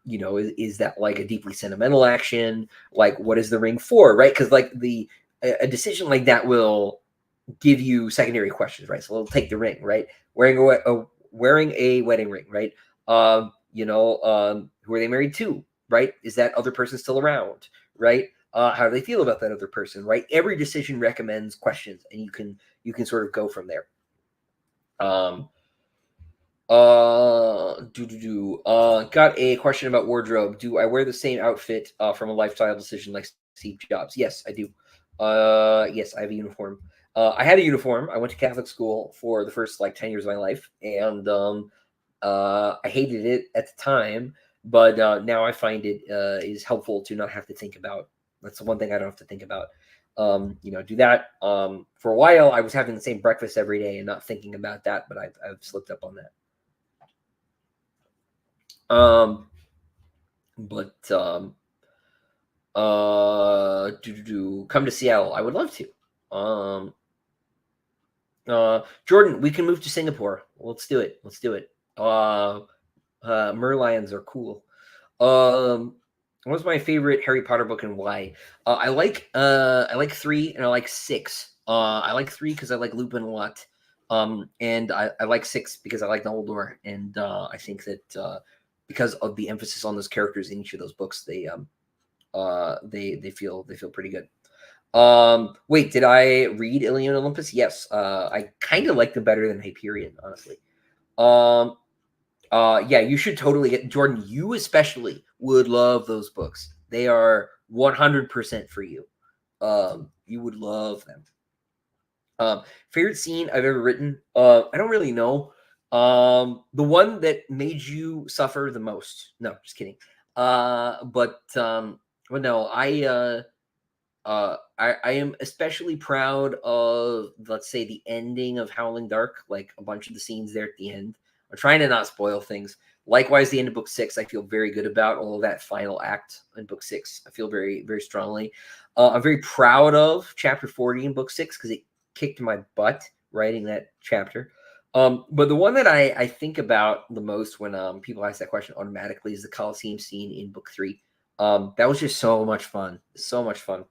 is that like a deeply sentimental action? Like, what is the ring for, right? Because like a decision like that will give you secondary questions, right? So we'll take the ring, right? Wearing a wedding ring, right? Who are they married to, right? Is that other person still around, right? How do they feel about that other person, right? Every decision recommends questions, and you can sort of go from there. Um, got a question about wardrobe. Do I wear the same outfit from a lifestyle decision like Steve Jobs? Yes, I do. Yes, I have a uniform. I had a uniform. I went to Catholic school for the first like 10 years of my life, and I hated it at the time, but now I find it is helpful to not have to think about. That's the one thing I don't have to think about. do that. For a while, I was having the same breakfast every day and not thinking about that, but I've slipped up on that. Come to Seattle. I would love to. Jordan, we can move to Singapore. Let's do it. Merlions are cool. What's my favorite Harry Potter book and why? I like 3 and I like 6. I like 3 because I like Lupin a lot. And I like 6 because I like Dumbledore, and I think that because of the emphasis on those characters in each of those books, they feel pretty good. Wait, did I read Ilium and Olympus? Yes. I kind of like them better than Hyperion, honestly. Yeah, you should totally get Jordan. You especially would love those books. They are 100% for you. You would love them. Favorite scene I've ever written? I don't really know. The one that made you suffer the most. No, just kidding. But no, I am especially proud of, let's say, the ending of Howling Dark, like a bunch of the scenes there at the end. I'm trying to not spoil things. Likewise, the end of book 6, I feel very good about all of that final act in book 6. I feel very, very strongly. I'm very proud of chapter 40 in book 6 because it kicked my butt writing that chapter. But the one that I think about the most when people ask that question automatically is the Colosseum scene in book 3. That was just so much fun. So much fun.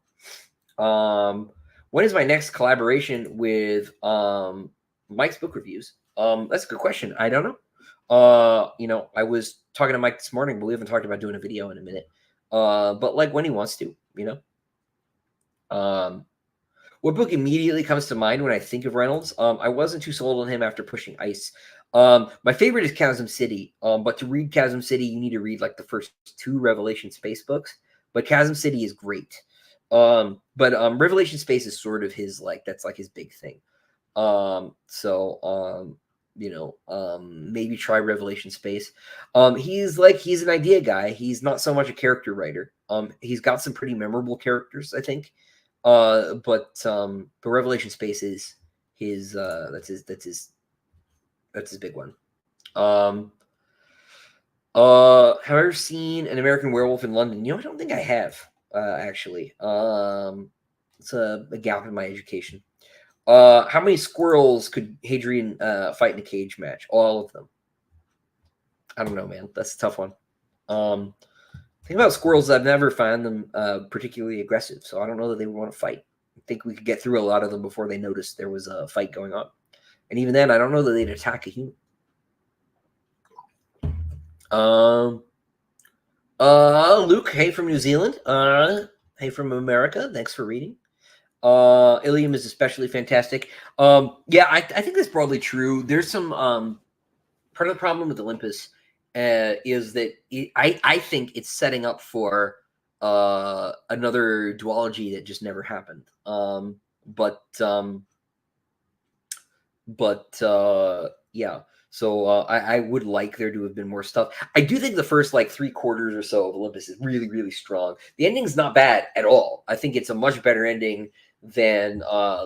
When is my next collaboration with Mike's book reviews? That's a good question. I don't know. I was talking to Mike this morning, but we haven't talked about doing a video in a minute. But like when he wants to, what book immediately comes to mind when I think of Reynolds? I wasn't too sold on him after Pushing Ice. My favorite is Chasm City. But to read Chasm City, you need to read like the first 2 Revelation Space books. But Chasm City is great. But Revelation Space is sort of his, like, that's like his big thing. Maybe try Revelation Space. He's an idea guy. He's not so much a character writer. He's got some pretty memorable characters, I think. But Revelation Space is his that's his big one. Have I ever seen An American Werewolf in London? I don't think I have, actually. It's a gap in my education. How many squirrels could Hadrian fight in a cage match? All of them. I don't know, man. That's a tough one. Thing about squirrels, I've never found them particularly aggressive, so I don't know that they would want to fight. I think we could get through a lot of them before they noticed there was a fight going on. And even then, I don't know that they'd attack a human. Luke, hey from New Zealand. Hey from America. Thanks for reading. Ilium is especially fantastic. Yeah, I think that's broadly true. There's some part of the problem with Olympus is that I think it's setting up for another duology that just never happened. Yeah. So I would like there to have been more stuff. I do think the first like 3/4 or so of Olympus is really, really strong. The ending's not bad at all. I think it's a much better ending than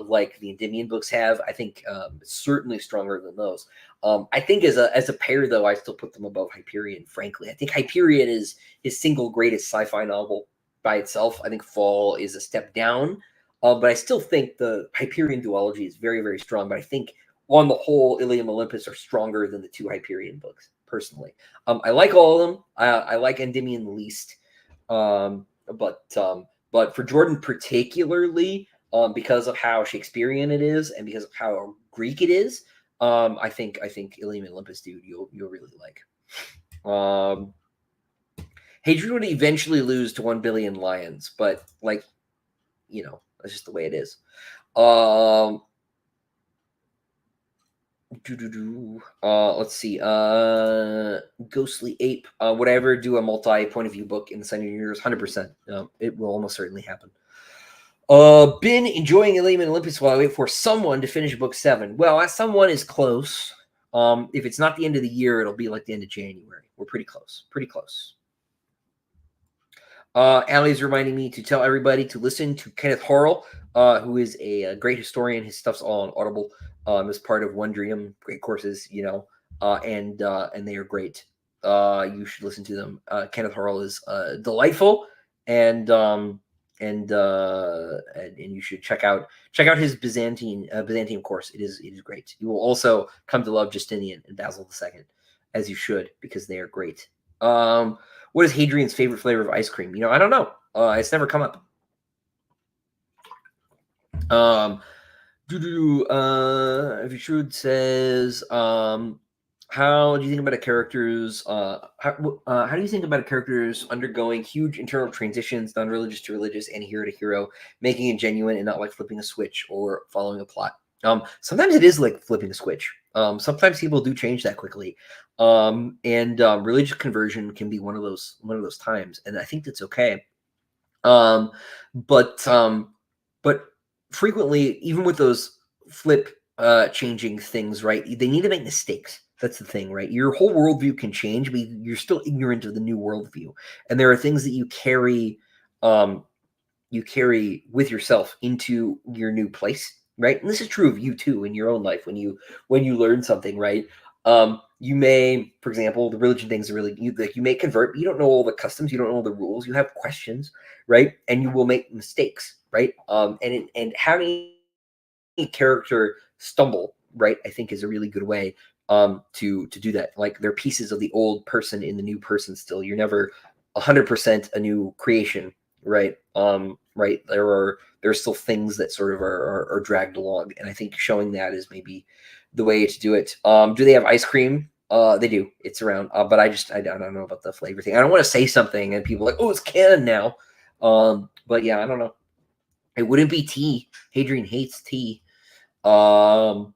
like the Endymion books have. I think it's certainly stronger than those. I think as a pair, though, I still put them above Hyperion, frankly. I think Hyperion is his single greatest sci-fi novel by itself. I think Fall is a step down. But I still think the Hyperion duology is very, very strong. But I think on the whole, Ilium Olympus are stronger than the 2 Hyperion books, personally. I like all of them. I like Endymion the least. But for Jordan particularly, because of how Shakespearean it is and because of how Greek it is, I think Ilium and Olympus, dude, you'll really like. Hadrian would eventually lose to 1 billion lions, but like, that's just the way it is. Let's see. Ghostly Ape. Would I ever do a multi-point of view book in the Sun Universe? 100%. It will almost certainly happen. Been enjoying Ilium and Olympus while I wait for someone to finish book 7. Well, that someone is close. If it's not the end of the year, it'll be like the end of January. We're pretty close. Pretty close. Allie's reminding me to tell everybody to listen to Kenneth Horrell, who is a great historian. His stuff's all on Audible, as part of Wondrium, great courses, and they are great. You should listen to them. Kenneth Horrell is delightful, and you should check out his Byzantium course. It is great. You will also come to love Justinian and Basil II, as you should, because they are great. What is Hadrian's favorite flavor of ice cream? I don't know. It's never come up. Shrewd says, how do you think about a character's how do you think about a character's undergoing huge internal transitions, non-religious to religious and hero to hero, making it genuine and not like flipping a switch or following a plot? Sometimes it is like flipping a switch. Sometimes people do change that quickly. Religious conversion can be one of those times, and I think that's okay. But frequently, even with those flip changing things, right? They need to make mistakes. That's the thing, right? Your whole worldview can change, but you're still ignorant of the new worldview, and there are things that you carry with yourself into your new place, right? And this is true of you too in your own life when you learn something, right? You may, for example, the religion things are really you may convert, but you don't know all the customs, you don't know all the rules, you have questions, right? And you will make mistakes, right? And having a character stumble, right, I think is a really good way to do that. Like they're pieces of the old person in the new person still. You're never 100% a new creation, right? Right. There's still things that sort of are dragged along, and I think showing that is maybe the way to do it. Do they have ice cream? They do. It's around, but I don't know about the flavor thing. I don't want to say something and people are like, oh, it's canon now. But yeah, I don't know. It wouldn't be tea. Hadrian hates tea. Who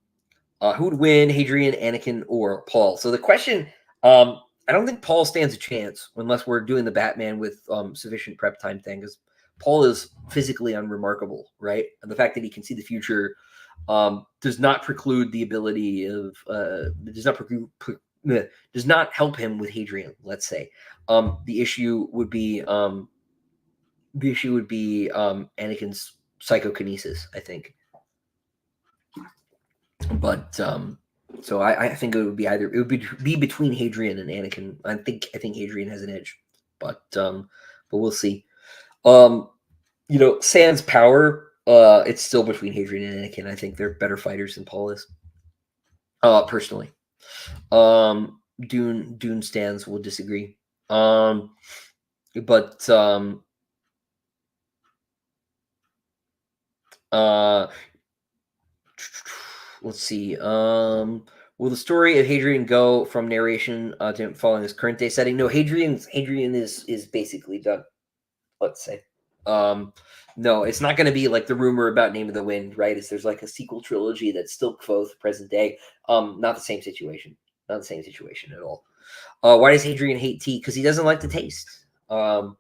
would win, Hadrian, Anakin, or Paul? So the question, I don't think Paul stands a chance unless we're doing the Batman with sufficient prep time thing, because Paul is physically unremarkable, right? And the fact that he can see the future does not preclude the ability of does not help him with Hadrian. Let's say the issue would be Anakin's psychokinesis, I think. But so I think it would be between Hadrian and Anakin. I think Hadrian has an edge, but we'll see. Sans power, it's still between Hadrian and Anakin. I think they're better fighters than Paul is. Personally, Dune stands will disagree. But let's see. Will the story of Hadrian go from narration to following his current day setting? No, Hadrian is basically done. Let's say. No, it's not going to be like the rumor about Name of the Wind, right? There's like a sequel trilogy that's still both present day. Not the same situation. Not the same situation at all. Why does Hadrian hate tea? Because he doesn't like the taste. That's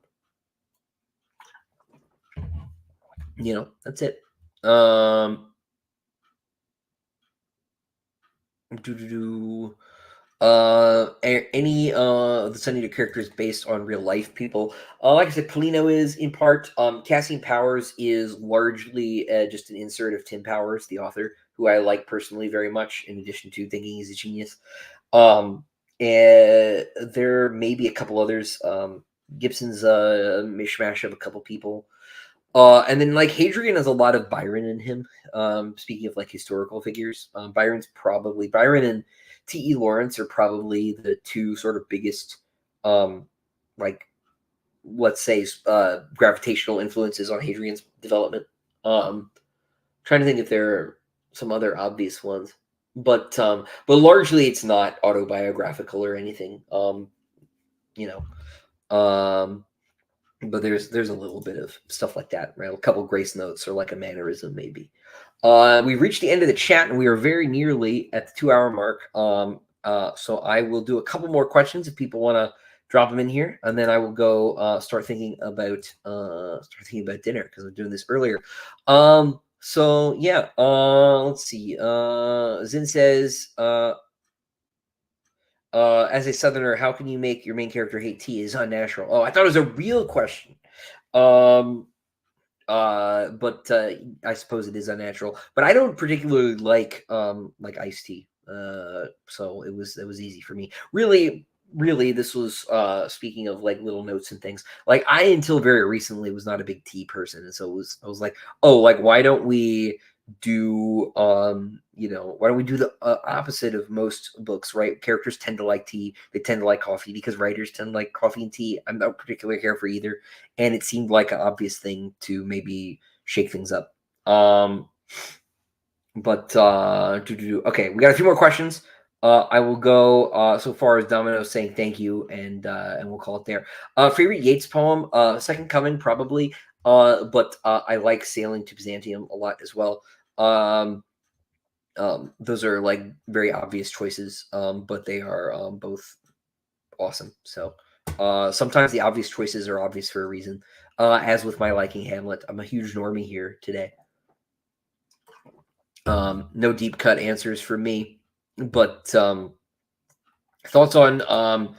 it. Any the Sunny characters based on real life people? Like I said, Polino is in part. Cassian Powers is largely just an insert of Tim Powers, the author, who I like personally very much. In addition to thinking he's a genius, and there may be a couple others. Gibson's a mishmash of a couple people. And then like Hadrian has a lot of Byron in him. Speaking of like historical figures, Byron and T.E. Lawrence are probably the two sort of biggest, like let's say, gravitational influences on Hadrian's development. Trying to think if there are some other obvious ones, but largely it's not autobiographical or anything. But there's a little bit of stuff like that, right? A couple grace notes or like a mannerism, maybe. We've reached the end of the chat, and we are very nearly at the 2-hour mark. So I will do a couple more questions if people want to drop them in here, and then I will go start thinking about dinner because I'm doing this earlier. So yeah, let's see. Zin says, as a Southerner, how can you make your main character hate tea? Is unnatural. Oh, I thought it was a real question. But I suppose it is unnatural. But I don't particularly like iced tea. So it was easy for me. Really, this was speaking of like little notes and things. Like I until very recently was not a big tea person, and so I was like, oh, like why don't we do why don't we do the opposite of most books, right? Characters tend to like tea, they tend to like coffee because writers tend to like coffee and tea. I'm not particularly care for either, and it seemed like an obvious thing to maybe shake things up. But okay, we got a few more questions. I will go so far as Domino saying thank you, and we'll call it there. Favorite Yeats poem, Second Coming probably. But I like Sailing to Byzantium a lot as well. Those are like very obvious choices, but they are both awesome. So sometimes the obvious choices are obvious for a reason. As with my liking Hamlet, I'm a huge normie here today. No deep cut answers for me, but thoughts on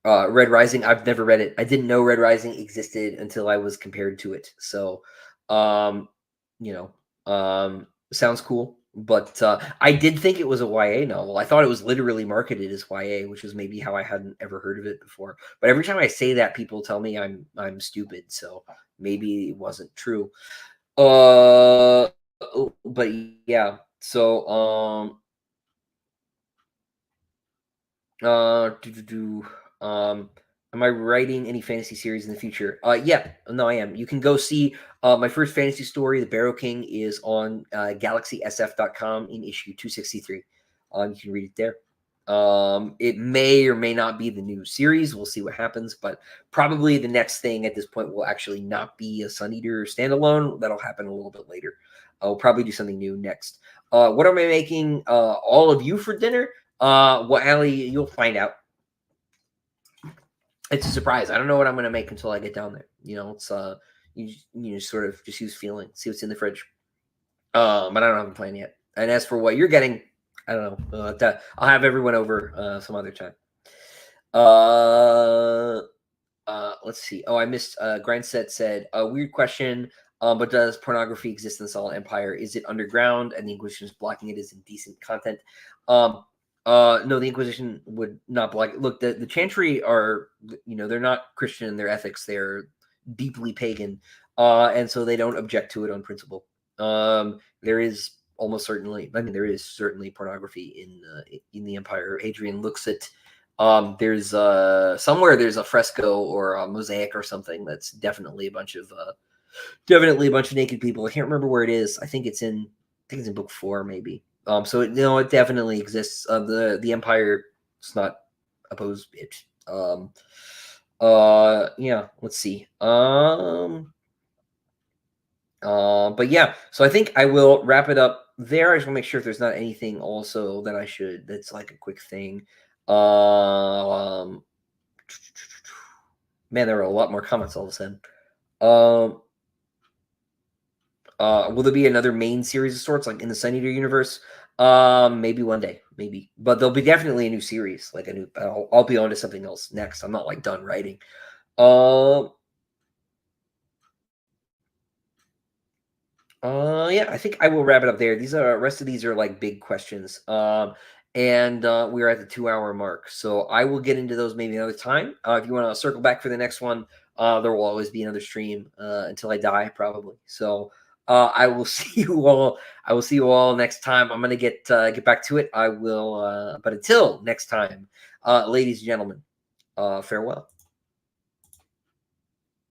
Red Rising. I've never read it. I didn't know Red Rising existed until I was compared to it. So, you know, sounds cool. But I did think it was a YA novel. I thought it was literally marketed as YA, which was maybe how I hadn't ever heard of it before. But every time I say that, people tell me I'm stupid. So maybe it wasn't true. But yeah. So am I writing any fantasy series in the future? Yeah, no, I am. You can go see my first fantasy story, The Barrow King, is on galaxysf.com in issue 263. You can read it there. It may or may not be the new series. We'll see what happens, but probably the next thing at this point will actually not be a Sun Eater standalone. That'll happen a little bit later. I'll probably do something new next. What am I making all of you for dinner? Well, Allie, you'll find out. It's a surprise. I don't know what I'm going to make until I get down there. It's you sort of just use feeling, see what's in the fridge. But I don't have a plan yet. And as for what you're getting, I don't know. I'll have everyone over some other time. Let's see. Oh, I missed. Grindset said a weird question. But does pornography exist in the Solid Empire? Is it underground and the Inquisition is blocking it as indecent content? No, the Inquisition would not block it. Look, the Chantry are, they're not Christian in their ethics. They're deeply pagan, and so they don't object to it on principle. There is almost certainly, there is certainly pornography in the Empire. Adrian looks at. There's somewhere there's a fresco or a mosaic or something that's definitely a bunch of naked people. I can't remember where it is. I think it's in book 4 maybe. So it definitely exists. The Empire is not opposed it. Yeah, let's see. But yeah, so I think I will wrap it up there. I just want to make sure if there's not anything also that that's like a quick thing. Man, there are a lot more comments all of a sudden. Will there be another main series of sorts, like in the Sun Eater universe? Maybe one day, maybe. But there'll be definitely a new series, like a new. I'll be on to something else next. I'm not like done writing. Yeah, I think I will wrap it up there. These rest of these are like big questions. And we're at the 2-hour mark, so I will get into those maybe another time. If you want to circle back for the next one, there will always be another stream until I die, probably. So I will see you all. I will see you all next time. I'm gonna get back to it. I will. But until next time, ladies and gentlemen, farewell.